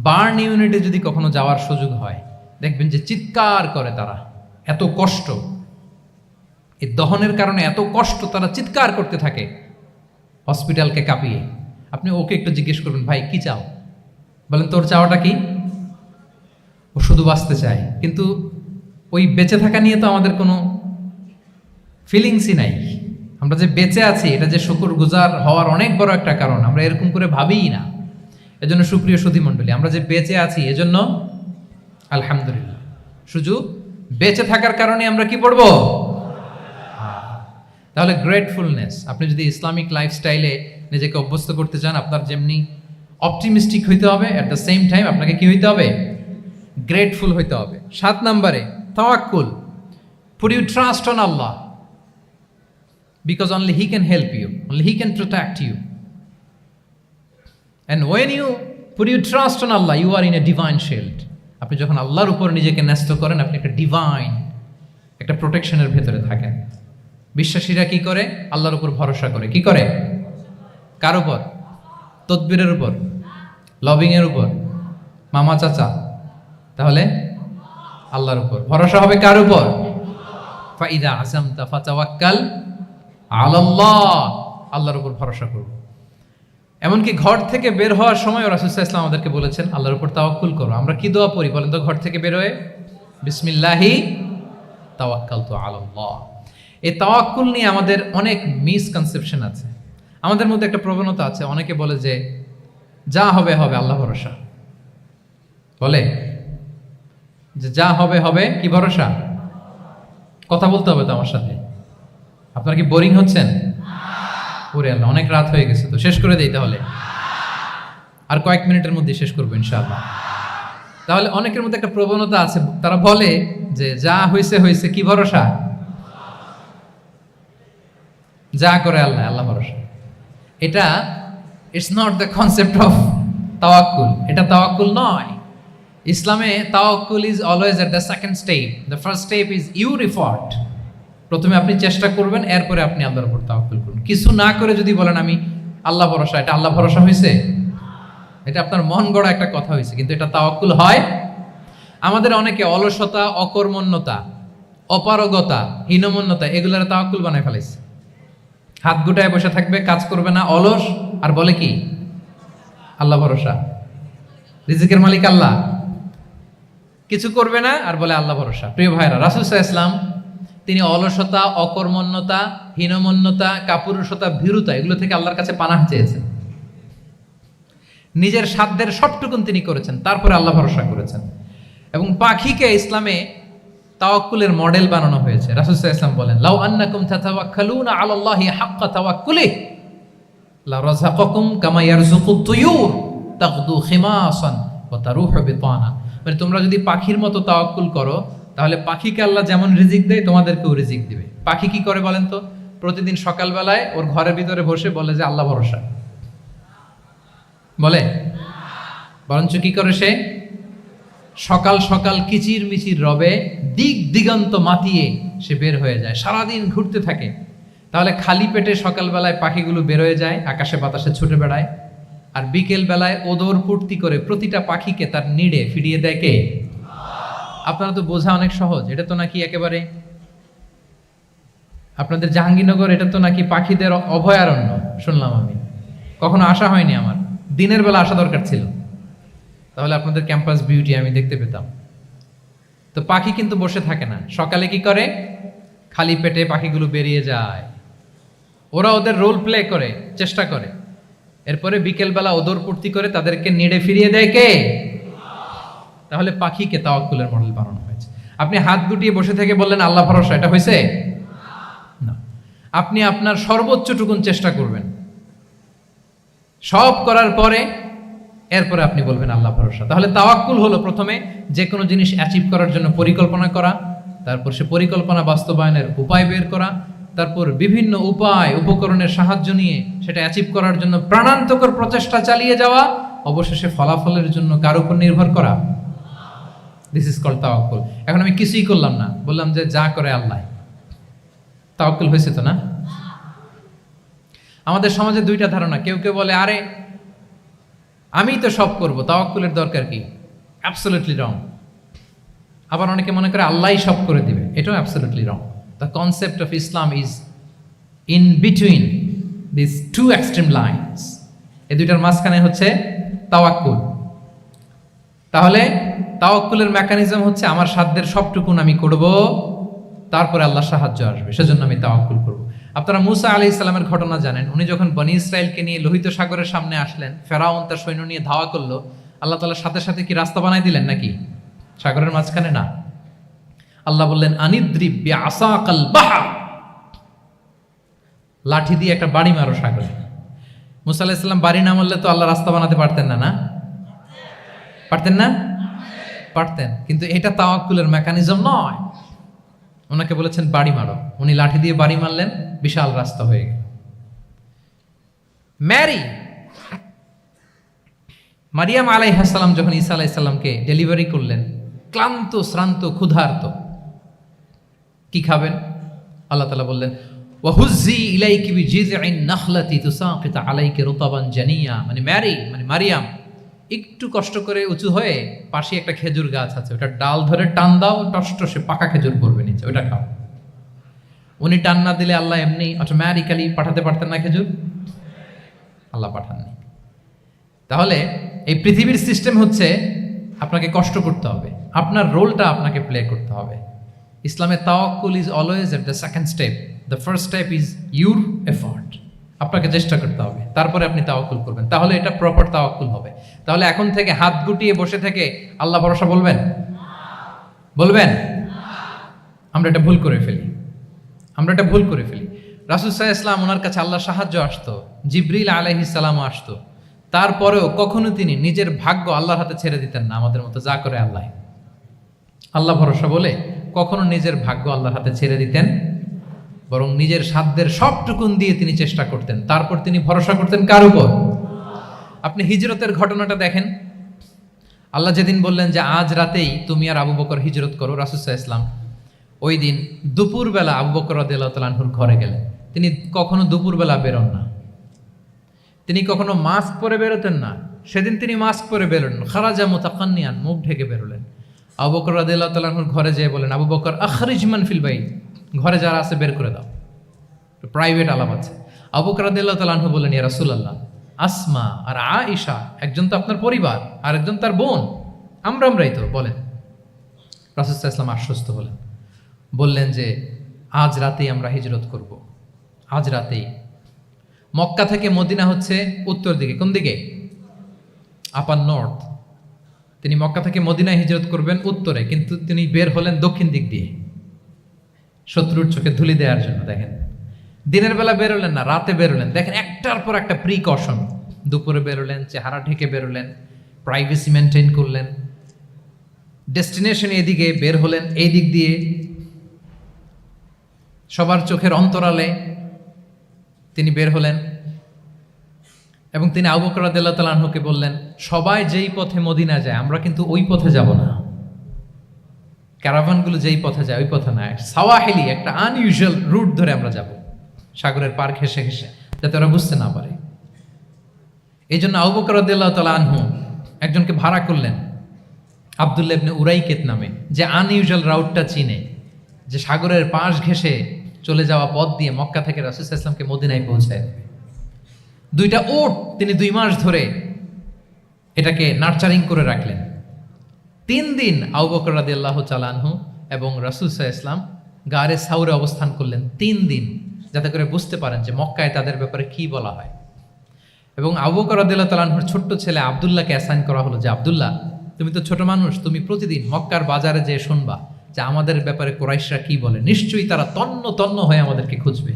বার্ন ইউনিটে যদি কখনো যাওয়ার সুযোগ হয়, দেখবেন যে চিৎকার করে তারা, এত কষ্ট, এই দহনের কারণে এত কষ্ট, তারা চিৎকার করতে থাকে হসপিটালকে কাঁপিয়ে। আপনি ওকে একটু জিজ্ঞেস করবেন ভাই কি চাও, বলেন তোর চাওয়াটা কি? ও শুধু বাঁচতে চায়, কিন্তু ওই বেঁচে থাকা নিয়ে তো আমাদের কোনো ফিলিংসই নাই। আমরা যে বেঁচে আছি এটা যে শুকরগুজার হওয়ার অনেক বড় একটা কারণ, আমরা এরকম করে ভাবিই না। এজন্য সুপ্রিয় সুধী মণ্ডলী, আমরা যে বেঁচে আছি এজন্য আলহামদুলিল্লাহ। শুধু বেঁচে থাকার কারণে আমরা কি পড়বো? তাহলে গ্রেটফুলনেস, আপনি যদি ইসলামিক লাইফস্টাইলে নিজেকে অভ্যস্ত করতে চান, আপনার যেমনি অপটিমিস্টিক হইতে হবে, অ্যাট দ্য সেম টাইম আপনাকে কি হইতে হবে? গ্রেটফুল হইতে হবে। 7 নম্বরে তাওয়াক্কুল। Put your trust on Allah, because only He can help you, only He can protect you. And when you put your trust on Allah, you are in a divine shield. আপনি যখন আল্লাহর উপর নিজেকে ন্যস্ত করেন, আপনি একটা ডিভাইন, একটা প্রোটেকশনের ভেতরে থাকেন। বিশ্বাসীরা কি করে? আল্লাহর উপর ভরসা করে। কি করে? কার উপর? তদবিরের উপর, লবিং এর উপর, মামা চাচা? তাহলে আল্লাহর উপর ভরসা হবে। কার উপর? ফাইদা আযামতা ফাতাওয়াক্কাল আলাল্লাহ, আল্লাহর উপর ভরসা করব। এমনকি ঘর থেকে বের হওয়ার সময় রাসূল সাল্লাল্লাহু আলাইহি ওয়াসাল্লাম আমাদেরকে বলেছেন আল্লাহর উপর তাওয়াক্কুল করো। আমরা কি দোয়া পড়ি বলেন তো ঘর থেকে বের হয়ে? বিসমিল্লাহি তাওয়াক্কালতু আলাল্লাহ। এই তাওয়াক্কুল নিয়ে আমাদের অনেক মিসকনসেপশন আছে। আমাদের মধ্যে একটা প্রবণতা আছে, অনেকে বলে যে যা হবে হবে, আল্লাহ ভরসা। বলে যে যা হবে হবে, কি ভরসা? কথা বলতে হবে তো আমার সাথে। আপনারা কি বোরিং হচ্ছেন? ওরে আল্লাহ, অনেক রাত হয়ে গেছে, তো শেষ করে দেই তাহলে। আর কয়েক মিনিটের মধ্যে শেষ করবো ইনশাআল্লাহ। তাহলে অনেকের মধ্যে একটা প্রবণতা আছে, তারা বলে যে যা হয়েছে হয়েছে, কি ভরসা? যা করে আল্লাহ, আল্লাহ ভরসা। এটা it's not the concept of তাওয়াক্কুল। এটা তাওয়াক্কুল নয়। ইসলামে তাওয়াক্কুল is always at the second step. The first step is your effort. প্রথমে আপনি চেষ্টা করবেন, এরপরে আপনি আল্লাহর উপর তাওয়াক্কুল করুন। কিছু না করে যদি বলেন আমি আল্লাহ ভরসা, এটা আল্লাহ ভরসা হয়েছে? এটা আপনার মন গড়া একটা কথা হয়েছে, কিন্তু এটা তাওয়াক্কুল হয়? আমাদের অনেকে অলসতা, অকর্মণ্যতা, অপারগতা, হীনমন্যতা, এগুলোর তাওয়াক্কুল বানায় ফেলাইছে। হাত গুটায় বসে থাকবে, কাজ করবে না, অলস, আর বলে কি আল্লাহ ভরসা। রিজিকের মালিক আল্লাহ, কিছু করবে না আর বলে আল্লাহ ভরসা। প্রিয় ভাইরা, রাসূল সাল্লাল্লাহু আলাইহি ওয়াসাল্লাম তিনি অলসতা, অকর্মণ্যতা, হীনমন্যতা, কাপুরুষতা, ভীরুতা, এগুলো থেকে আল্লাহর কাছে পানাহ চেয়েছেন। নিজের সাধ্যের সবটুকুন তিনি করেছেন, তারপরে আল্লাহ ভরসা করেছেন। এবং পাখিকে ইসলামে তাওয়াক্কুলের মডেল বানানো হয়েছে। রাসূল সাল্লাল্লাহু আলাইহি ওয়াসাল্লাম বলেন, লাউ আন্নাকুম তাতাওয়াক্কালুনা আলাল্লাহি হাক্কা তাওয়াক্কুলিহি লা রাযাকাকুম কামা ইয়ারযুকুত তুয়ুর তাগদু খিমাসান ওয়া তারুহু বিতানা। মানে তোমরা যদি পাখির মতো তাওয়াক্কুল করো, তাহলে পাখিকে আল্লাহ যেমন রিজিক দেয় তোমাদেরকেও রিজিক দিবে। পাখি কি করে বলেন তো? প্রতিদিন সকালবেলায় ওর ঘরের ভিতরে বসে বলে যে আল্লাহ ভরসা। বলে? বরঞ্চ কি করে সে? সকাল সকাল কিচির মিচির রবে দিক দিগন্ত মাতিয়ে সে বের হয়ে যায়, সারাদিন ঘুরতে থাকে। তাহলে খালি পেটে সকালবেলায় পাখিগুলো বের হয়ে যায়, আকাশে বাতাসে ছুটে বেড়ায়, আর বিকেল বেলায় ওদর পূর্তি করে প্রতিটা পাখিকে তার নিড়ে ফিরিয়ে দেয় কে? আপনারা তো বোঝা অনেক সহজ। এটা তো নাকি একেবারে আপনাদের জাহাঙ্গীরনগর, এটা তো নাকি পাখিদের অভয়ারণ্য শুনলাম আমি। কখনো আসা হয়নি আমার, দিনের বেলা আসা দরকার ছিল, তাহলে আপনাদের ক্যাম্পাস বিউটি আমি দেখতে পেতাম। তো তো পাখি কিন্তু বসে থাকে না, সকালে কি করে, খালি পেটে পাখিগুলো বেরিয়ে যায়, ওরা ওদের রোল প্লে করে, চেষ্টা করে, এরপরে বিকেলবেলা ওদর পূর্তি করে তাদেরকে নেড়ে ফিরিয়ে দেয় কে? তাহলে পাখিকে তাওয়াক্কুলের মডেল বানানো হয়েছে। আপনি হাত গুটিয়ে বসে থেকে বললেন আল্লাহ ভরসা, এটা হয়েছে না। আপনি আপনার সর্বোচ্চটুকুন চেষ্টা করবেন, সব করার পরে এরপরে আপনি বলবেন আল্লাহ ভরসা। তাহলে তাওয়াক্কুল হলো প্রথমে যে কোনো জিনিস অ্যাচিভ করার জন্য পরিকল্পনা করা, তারপর সে পরিকল্পনা বাস্তবায়নের উপায় বের করা, তারপর বিভিন্ন উপায় উপকরণের সাহায্য নিয়ে সেটা অ্যাচিভ করার জন্য প্রাণান্তকর প্রচেষ্টা চালিয়ে যাওয়া, অবশেষে ফলাফলের জন্য কার উপর নির্ভর করা। দিস ইজ কল্ড তাওয়াক্কুল। এখন আমি কিছুই করলাম না, বললাম যে যা করে আল্লাহ, তাওয়াক্কুল হয়েছে তো না? আমাদের সমাজে দুইটা ধারণা, কেউ কেউ বলে আরে আমি তো সব করব, তাওয়াক্কুলের দরকার কি? Absolutely wrong. আবার অনেকে মনে করে আল্লাহই সব করে দিবে, এটাও absolutely wrong. The concept of Islam is in between this two extreme lines. এই দুইটার মাঝখানে হচ্ছে তাওয়াক্কুল। তাহলে তাওয়াক্কুলের মেকানিজম হচ্ছে আমার সাধ্যের সবটুকুন আমি করব, তারপরে আল্লাহর সাহায্য আসবে, সেজন্য আমি তাওয়াক্কুল করব। আপনারা মুসা আলাইহিস সালামের ঘটনা জানেন। উনি যখন বনি ইসরাইলকে নিয়ে লোহিত সাগরের সামনে আসলেন, ফেরাউন তার সৈন্য নিয়ে ধাওয়া করলো, আল্লাহ তাআলার সাথে সাথে কি রাস্তা বানাই দিলেন নাকি? সাগরের মাঝখানে না। আল্লাহ বললেন আনিদ্রিব বিআসাকাল বাহর, লাঠি দিয়ে একটা বাড়ি মারো সাগরে। মুসা আলাইহিস সালাম বাড়ি না মারলে তো আল্লাহ রাস্তা বানাতে পারতেন না, না পারতেন না? পারতেন, কিন্তু এটা তাওয়াক্কুলের মেকানিজম নয়। ওনাকে বলেছেন বাড়ি মারো, উনি লাঠি দিয়ে বাড়ি মারলেন, বিশাল রাস্তা হয়ে গেল। মারিয়াম আলাইহিস সালাম যখন ঈসা আলাইহিস সালামকে ডেলিভারি করলেন, ক্লান্ত শ্রান্ত ক্ষুধার্ত, কি খাবেন? আল্লাহ তাআলা বললেন ওয়াহুজ্জি ইলাইকি বিজিযইন নাখলাতি তুসাকিত আলাইকি রুতাবান জানিয়া, মানে মারিয়াম একটু কষ্ট করে উঁচু হয়ে পাশে একটা খেজুর গাছ আছে, ওটা ডাল ধরে টান দাও, টসটসে পাকা খেজুর পড়বে নিচে, ওটা খাও। উনি টান না দিলে আল্লাহ এমনি অটোমেটিক্যালি পাঠাতে পারতেন না খেজুর? আল্লাহ পাঠাননি। তাহলে এই পৃথিবীর সিস্টেম হচ্ছে আপনাকে কষ্ট করতে হবে, আপনার রোলটা আপনাকে প্লে করতে হবে। ইসলামে তাওয়াক্কুল is always at the second step, the first step is your effort. আপনাকে চেষ্টা করতে হবে, তারপরে আপনি তাওয়াক্কুল করবেন, তাহলে এটা প্রপার তাওয়াক্কুল হবে। তাহলে এখন থেকে হাত গুটিয়ে বসে থেকে আল্লাহ ভরসা বলবেন? আমরা এটা ভুল করে ফেলি। রাসূল সাল্লাল্লাহু আলাইহি ওয়াসাল্লাম, ওনার কাছে আল্লাহর সাহায্য আসতো, জিবরিল আলাইহিস সালামও আসতো, তারপরেও কখনো তিনি নিজের ভাগ্য আল্লাহর হাতে ছেড়ে দিতেন না। আমাদের মতো যা করে আল্লাহ ভরসা বলে কখনো নিজের ভাগ্য আল্লাহর হাতে ছেড়ে দিতেন, বরং নিজের সাধ্যের সবটুকুন দিয়ে তিনি চেষ্টা করতেন। তারপর তিনি ভরসা করতেন কার উপর? আপনি হিজরতের ঘটনাটা দেখেন। আল্লাহ যেদিন বললেন যে আজ রাতেই তুমি আর আবু বকর হিজরত করো, রাসূল সাল্লাল্লাহু আলাইহি ওয়াসাল্লাম ওই দিন দুপুরবেলা আবু বকর রাদিয়াল্লাহু তাআলা আনহুর ঘরে গেলেন। তিনি কখনো দুপুরবেলা বেরোন না, তিনি কখনো মাস্ক পরে বেরোতেন না। সেদিন তিনি মাস্ক পরে বেরোলেন, খারাজা মুতাকান্নিয়ান, মুখ ঢেকে বেরোলেন। আবু বকর রাদিয়াল্লাহু তাআলা আনহুর ঘরে যেয়ে বলেন, আবু বকর আখরিজ মান ফিল বাইত, ঘরে যারা আছে বের করে দাও, প্রাইভেট আলাপ আছে। আবু বকর রাদিয়াল্লাহু তাআলা আনহু বললেন, ইয়া রাসূলুল্লাহ, আসমা আর আয়েশা একজন তো আপনার পরিবার, আর একজন তার বোন, আমরাই তো, বলেন। রাসূল সাল্লাল্লাহু আলাইহি ওয়াসাল্লাম আশ্বস্ত হলেন, বললেন যে আজ রাতেই আমরা হিজরত করব, আজ রাতেই। মক্কা থেকে মদিনা হচ্ছে উত্তর দিকে, কোন দিকে? আপার নর্থ। তিনি মক্কা থেকে মদিনায় হিজরত করবেন উত্তরে, কিন্তু তিনি বের হলেন দক্ষিণ দিক দিয়ে, শত্রুর চোখে ধুলি দেওয়ার জন্য। দেখেন, দিনের বেলা বেরোলেন না, রাতে বেরোলেন। দেখেন, একটার পর একটা প্রিকশন। দুপুরে বেরোলেন, চেহারা ঢেকে বেরোলেন, প্রাইভেসি মেনটেন করলেন। ডেস্টিনেশন এদিকে, বের হলেন এই দিক দিয়ে, সবার চোখের অন্তরালে তিনি বের হলেন। এবং তিনি আবু বকর রাদিয়াল্লাহু তাআলা আনহুকে বললেন, সবাই যেই পথে মদিনা যায় আমরা কিন্তু ওই পথে যাব না, ক্যারাভানগুলো যেই পথে যায় ওই পথে না, সাওয়াহিলি একটা আনইউজুয়াল রুট ধরে আমরা যাব, সাগরের পার ঘেঁষে ঘেঁষে, যাতে ওরা বুঝতে না পারে। এই জন্য আবু বকর রাদিয়াল্লাহু তাআলা আনহু একজনকে ভাড়া করলেন, আব্দুল্লাহ ইবনে উরাইকেত নামে, যে আনইউজুয়াল রাউটটা চিনে, যে সাগরের পাশ ঘেঁষে চলে যাওয়া পথ দিয়ে মক্কা থেকে রাসূল সাল্লাল্লাহু আলাইহি ওয়াসাল্লামকে মদিনায় পৌঁছায় দেবে। 2টা উট তিনি 2 মাস ধরে এটাকে নার্চারিং করে রাখলেন। 3 দিন আবু বকর রাদিয়াল্লাহু তাআলা আনহু এবং রাসূল সাল্লাল্লাহু আলাইহি ওয়াসাল্লাম গারে সাউরে অবস্থান করলেন 3 দিন, যাতে করে বুঝতে পারেন যে মক্কায় তাদের ব্যাপারে কি বলা হয়। এবং আবু বকর রাদিয়াল্লাহু তাআলা আনহুর ছোট্ট ছেলে আব্দুল্লাহকে অ্যাসাইন করা হলো যে আব্দুল্লাহ, তুমি তো ছোট মানুষ, তুমি প্রতিদিন মক্কার বাজারে যেয়ে শুনবা যে আমাদের ব্যাপারে কুরাইশরা কি বলে। নিশ্চয়ই তারা তন্ন তন্ন হয়ে আমাদেরকে খুঁজবে,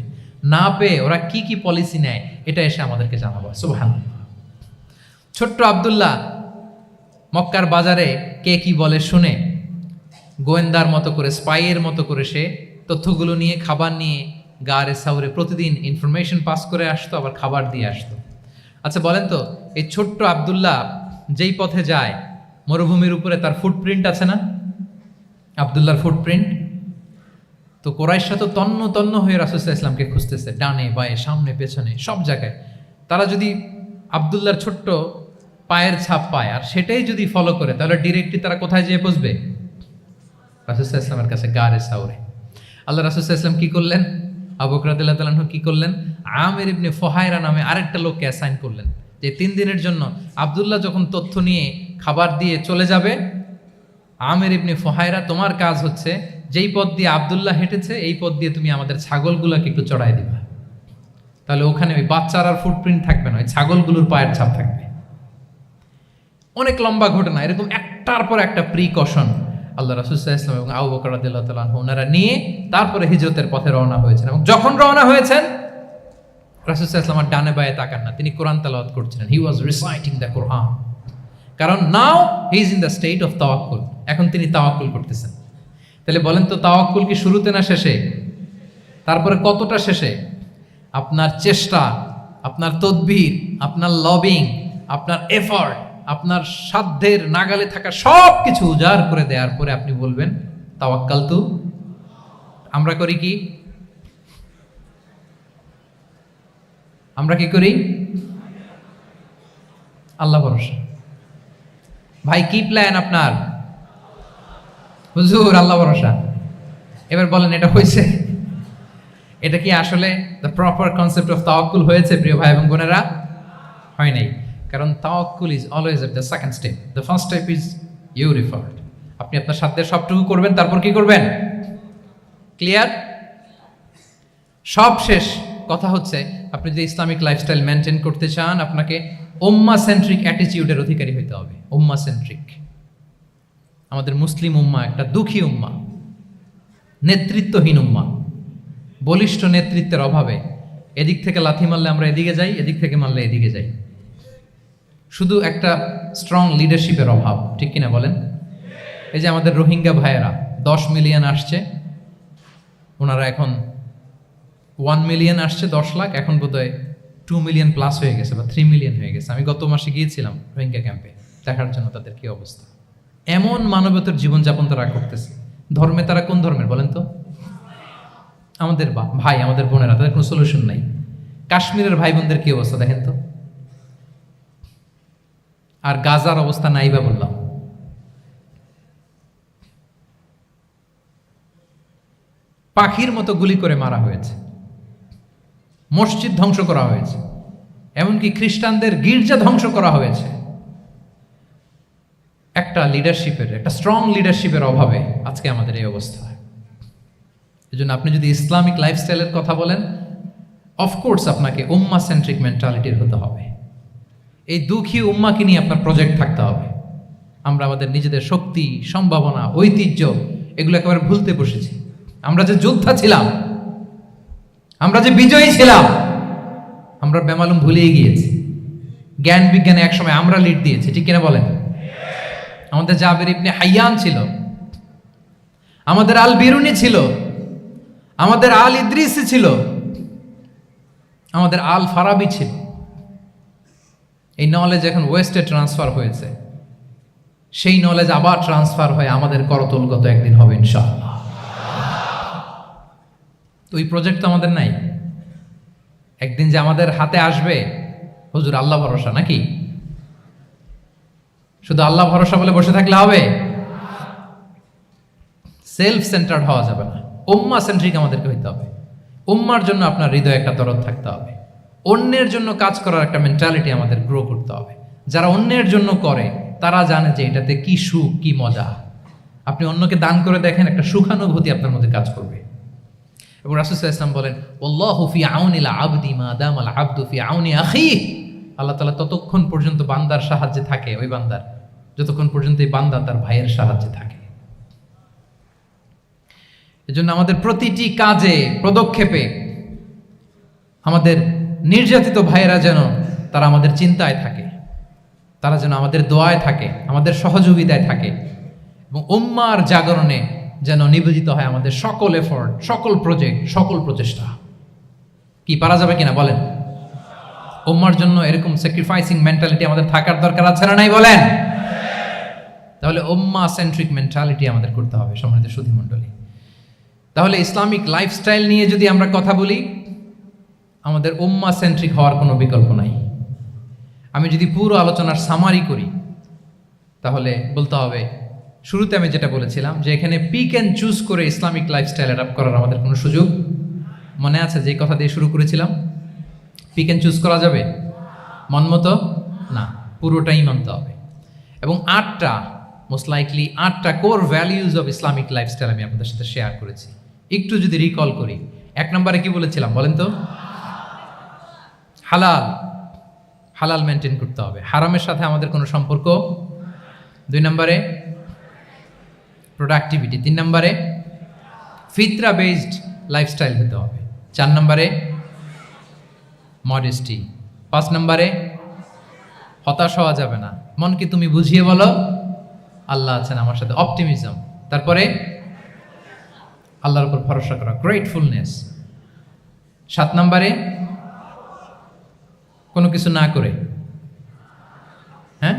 না পেয়ে ওরা কি কি পলিসি নেয় এটা এসে আমাদেরকে জানাবো। সুবহানাল্লাহ। ছোট্ট আব্দুল্লাহ মক্কার বাজারে কে কি বলে শুনে গোয়েন্দার মতো করে, স্পাইয়ের মতো করে সে তথ্যগুলো নিয়ে, খাবার নিয়ে গারে সাউরে প্রতিদিন ইনফরমেশন পাস করে আসতো, আবার খাবার দিয়ে আসতো। আচ্ছা বলেন তো, এই ছোট্ট আব্দুল্লাহ যেই পথে যায় মরুভূমির উপরে তার ফুটপ্রিন্ট আছে না, আব্দুল্লাহর ফুটপ্রিন্ট। তো কোরাইশরা তো তন্ন তন্ন হয়ে রাসূল সাল্লাল্লাহু আলাইহি ওয়াসাল্লামকে খুঁজতেছে, ডানে বায়ে সামনে পেছনে সব জায়গায়। তারা যদি আব্দুল্লাহর ছোট্ট পায়ের ছাপ পায় আর সেটাই যদি ফলো করে, তাহলে ডিরেক্টলি তারা কোথায় যেয়ে পৌঁছবে? রাসূল সাল্লাল্লাহু আলাইহি ওয়াসাল্লামের কাছে, গারে সাউরে। আল্লাহ রাসূল সাল্লাল্লাহু আলাইহি ওয়াসাল্লাম কি করলেন? আবু বকর রাদিয়াল্লাহু তাআলা আনহু কি করলেন? আমির ইবনে ফুহায়রা নামে আরেকটা লোককে অ্যাসাইন করলেন যে 3 দিনের জন্য আব্দুল্লাহ যখন তথ্য নিয়ে খাবার দিয়ে চলে যাবে, আমির ইবনে ফুহায়রা, তোমার কাজ হচ্ছে যেই পথ দিয়ে আব্দুল্লাহ হেঁটেছে এই পথ দিয়ে তুমি আমাদের ছাগলগুলোকে একটু চড়াই দিবা। তাহলে ওখানে ওই বাচ্চার আর ফুটপ্রিন্ট থাকবে না, ওই ছাগলগুলোর পায়ের ছাপ থাকবে। অনেক লম্বা ঘটনা, এরকম একটার পর একটা প্রিকশন আল্লাহ রাসূল সাল্লাল্লাহু আলাইহি ওয়াসাল্লাম এবং আবু বকর রাদিয়াল্লাহু তাআলা আনহু ওনারা নিয়ে তারপরে হিজরতের পথে রওনা হয়েছেন। এবং যখন রওনা হয়েছেন রাসূল সাল্লাল্লাহু আলাইহি ওয়াসাল্লাম ডানে বায়ে তাকান না, তিনি কোরআন তেলাওয়াত করছিলেন। হি ওয়াজ রিসাইটিং দ্য কোরআন, কারণ now he is in the state of তাওয়াক্কুল। এখন তিনি তাওয়াক্কুল করতেছেন। তাহলে বলেন তো, তাওয়াক্কুল কি শুরুতে না শেষে? তারপরে কতটা শেষে? আপনার চেষ্টা, আপনার তদবির, আপনার লবিং, আপনার এফর্ট, আপনার সাধ্যের নাগালে থাকা সব কিছু উজাড় করে দেওয়ার পরে আপনি বলবেন তাওয়াক্কালতু। আমরা করি কি? আমরা কি করি? আল্লাহ ভরসা। ভাই কি প্ল্যান আপনার? হুজুর আল্লাহ ভরসা। এবার বলেন এটা হয়েছে? এটা কি আসলে দ্য প্রপার কনসেপ্ট অফ তাওয়াক্কুল হয়েছে প্রিয় ভাই এবং বোনেরা? হয় নাই। কারণ তাওয়াক্কুল is always at the second step, the first step is you referred. আপনি আপনার সাধ্যের সবটুকু করবেন, তারপর কি করবেন? ক্লিয়ার? সব শেষ কথা হচ্ছে, আপনি যদি ইসলামিক লাইফস্টাইল মেনটেন করতে চান, আপনাকে উম্মাহ সেন্ট্রিক অ্যাটিটিউডের অধিকারী হইতে হবে। উম্মাহ সেন্ট্রিক। আমাদের মুসলিম উম্মাহ একটা দুঃখী উম্মাহ, নেতৃত্বহীন উম্মাহ, বলিষ্ঠ নেতৃত্বের অভাবে এদিক থেকে লাথি মারলে আমরা এদিকে যাই, এদিক থেকে মারলে এদিকে যাই। শুধু একটা স্ট্রং লিডারশিপের অভাব, ঠিক কিনা বলেন? এই যে আমাদের রোহিঙ্গা ভাইয়েরা 10 মিলিয়ন আসছে, ওনারা এখন 1 মিলিয়ন আসছে, 10 লাখ, এখন বোধহয় 2 মিলিয়ন প্লাস হয়ে গেছে বা 3 মিলিয়ন হয়ে গেছে। আমি গত মাসে গিয়েছিলাম রোহিঙ্গা ক্যাম্পে দেখার জন্য তাদের কি অবস্থা। এমন মানবতার জীবনযাপন তারা করতেছে। ধর্মে তারা কোন ধর্মের বলেন তো? আমাদের ভাই, আমাদের বোনেরা, তাদের কোনো সলিউশন নাই। কাশ্মীরের ভাই বোনদের কি অবস্থা দেখেন তো। আর গাজার অবস্থা নাই বা বললাম। পাখির মতো গুলি করে মারা হয়েছে, মসজিদ ধ্বংস করা হয়েছে, এমনকি খ্রিস্টানদের গির্জা ধ্বংস করা হয়েছে। একটা লিডারশিপের, একটা স্ট্রং লিডারশিপের অভাবে আজকে আমাদের এই অবস্থা। এই জন্য আপনি যদি ইসলামিক লাইফস্টাইলের কথা বলেন, অফকোর্স আপনাকে উম্মাহ সেন্ট্রিক মেন্টালিটির হতে হবে। এই দুঃখী উম্মাকে নিয়ে আপনার প্রজেক্ট থাকতে হবে। আমরা আমাদের নিজেদের শক্তি, সম্ভাবনা, ঐতিহ্য এগুলো একেবারে ভুলতে বসেছি। আমরা যে যোদ্ধা ছিলাম, আমরা যে বিজয়ী ছিলাম, আমরা বেমালুম ভুলিয়ে গিয়েছি। জ্ঞান বিজ্ঞানে একসময় আমরা লিড দিয়েছি, ঠিক কিনা বলেন? আমাদের জাবির ইবনে হাইয়ান ছিল, আমাদের আল বিরুনি ছিল, আমাদের আল ইদ্রিসি ছিল, আমাদের আল ফারাবি ছিল। এই নলেজ এখন ওয়েস্টে ট্রান্সফার হয়েছে, সেই নলেজ আবার ট্রান্সফার হয়ে আমাদের করতলগত একদিন হবে ইনশাআল্লাহ। তো এই প্রজেক্ট তো আমাদের নাই। একদিন যে আমাদের হাতে আসবে, হুজুর আল্লাহ ভরসা নাকি? শুধু আল্লাহ ভরসা বলে বসে থাকলে হবে? সেলফ সেন্টার্ড হওয়া যাবে না, উম্মাহ সেন্ট্রিক আমাদেরকে হইতে হবে। উম্মার জন্য আপনার হৃদয়ে একটা দরদ থাকতে হবে। অন্যের জন্য কাজ করার একটা মেন্টালিটি আমাদের গ্রো করতে হবে। যারা অন্যের জন্য করে তারা জানে যে এটাতে কি সুখ, কি মজা। আপনি অন্যকে দান করে দেখেন, একটা সুখানুভূতি আপনার মধ্যে কাজ করবে। এবং রাসূল সাল্লাল্লাহু আলাইহি ওয়াসাল্লাম বলেন, ওয়াল্লাহু ফি আউনিল আবদি মা দামাল আবদু ফি আউনি আখিহি। আল্লাহ তাআলা ততক্ষণ পর্যন্ত বান্দার সাহায্যে থাকে, ওই বান্দার, যতক্ষণ পর্যন্ত এই বান্দা তার ভাইয়ের সাহায্যে থাকে। এজন্য আমাদের প্রতিটি কাজে, পদক্ষেপে আমাদের নির্যাতিত ভাইয়েরা যেন তারা আমাদের চিন্তায় থাকে, তারা যেন আমাদের দোয়ায় থাকে, আমাদের সহযোগিতায় থাকে, এবং উম্মার জাগরণে যেন নিবেদিত হয় আমাদের সকল এফোর্ট, সকল প্রজেক্ট, সকল প্রচেষ্টা। কি পারা যাবে কিনা বলেন? উম্মার জন্য এরকম স্যাক্রিফাইসিং মেন্টালিটি আমাদের থাকার দরকার আছে না নাই বলেন? তাহলে উম্মা সেন্ট্রিক মেন্টালিটি আমাদের করতে হবে সম্মানিত সুধী মণ্ডলী। তাহলে ইসলামিক লাইফস্টাইল নিয়ে যদি আমরা কথা বলি, আমাদের উম্মা সেন্ট্রিক হওয়ার কোনো বিকল্প নাই। আমি যদি পুরো আলোচনার সামারি করি, তাহলে বলতে হবে, শুরুতে আমি যেটা বলেছিলাম যে এখানে পিক অ্যান্ড চুজ করে ইসলামিক লাইফস্টাইল অ্যাডাপ্ট করার আমাদের কোনো সুযোগ, মনে আছে যে কথা দিয়ে শুরু করেছিলাম? পিক অ্যান্ড চুজ করা যাবে মন মতো? না, পুরোটাই মানতে হবে। এবং 8টা, মোস্ট লাইকলি 8টা core values of Islamic lifestyle আমি আপনাদের সাথে শেয়ার করেছি। একটু যদি রিকল করি, 1 নম্বরে কি বলেছিলাম বলেন তো? হালাল, হালাল মেনটেন করতে হবে, হারামের সাথে আমাদের কোনো সম্পর্ক। 2 নম্বরে প্রোডাক্টিভিটি। 3 নম্বরে ফিতরা বেসড লাইফস্টাইল হতে হবে। 4 নম্বরে মডেস্টি। 5 নম্বরে হতাশ হওয়া যাবে না, মনকে তুমি বুঝিয়ে বলো আল্লাহ আছেন আমার সাথে, অপটিমিজম। তারপরে আল্লাহর উপর ভরসা করা, গ্রেটফুলনেস। 7 নম্বরে কোনো কিছু না করে, হ্যাঁ,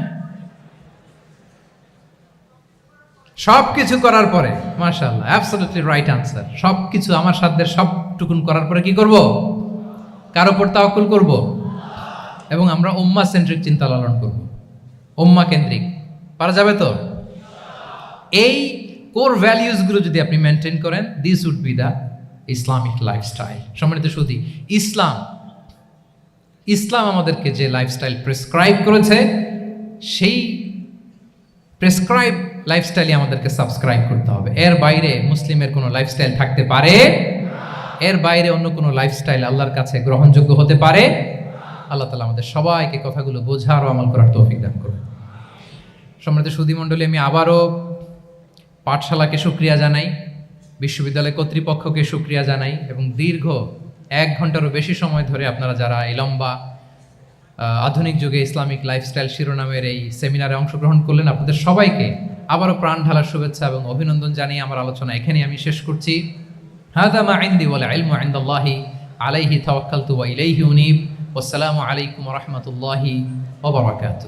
সব কিছু করার পরে, মাশাআল্লাহ, অ্যাবসলিউটলি রাইট আনসার। সব কিছু আমার সাধ্যের সবটুকুন করার পরে কি করব? কার উপর তাওয়াক্কুল করব, এবং আমরা উম্মাহ সেন্ট্রিক চিন্তা লালন করব, উম্মাহ কেন্দ্রিক। পারা যাবে তো? এই কোর ভ্যালিউজগুলো যদি আপনি মেনটেন করেন, this would be the Islamic lifestyle. সম্মানিত সুধী, ইসলাম আমাদেরকে যে লাইফস্টাইল প্রেসক্রাইব করেছে, সেই প্রেসক্রাইব লাইফস্টাইলই আমাদেরকে সাবস্ক্রাইব করতে হবে। এর বাইরে মুসলিমের কোনো লাইফস্টাইল থাকতে পারে? এর বাইরে অন্য কোনো লাইফস্টাইল আল্লাহর কাছে গ্রহণযোগ্য হতে পারে? আল্লাহ তাআলা আমাদের সবাইকে কথাগুলো বোঝার ও আমল করার তৌফিক দান করুন। সম্মানিত সুধী মণ্ডলী, আমি আবারও পাঠশালাকে শুকরিয়া জানাই, বিশ্ববিদ্যালয় কর্তৃপক্ষকে শুকরিয়া জানাই, এবং দীর্ঘ 1 ঘন্টারও বেশি সময় ধরে আপনারা যারা এই লম্বা আধুনিক যুগে ইসলামিক লাইফস্টাইল শিরোনামের এই সেমিনারে অংশগ্রহণ করলেন, আপনাদের সবাইকে আবারও প্রাণ ঢালার শুভেচ্ছা এবং অভিনন্দন জানিয়ে আমার আলোচনা এখানেই আমি শেষ করছি। হাদা মা ইনদি ওয়াল ইলমু ইনদাল্লাহি আলাইহি তাওয়াক্কালতু ওয়া ইলাইহি উনীব। ওয়াসসালামু আলাইকুম ওয়া রাহমাতুল্লাহি ওয়া বারাকাতুহু।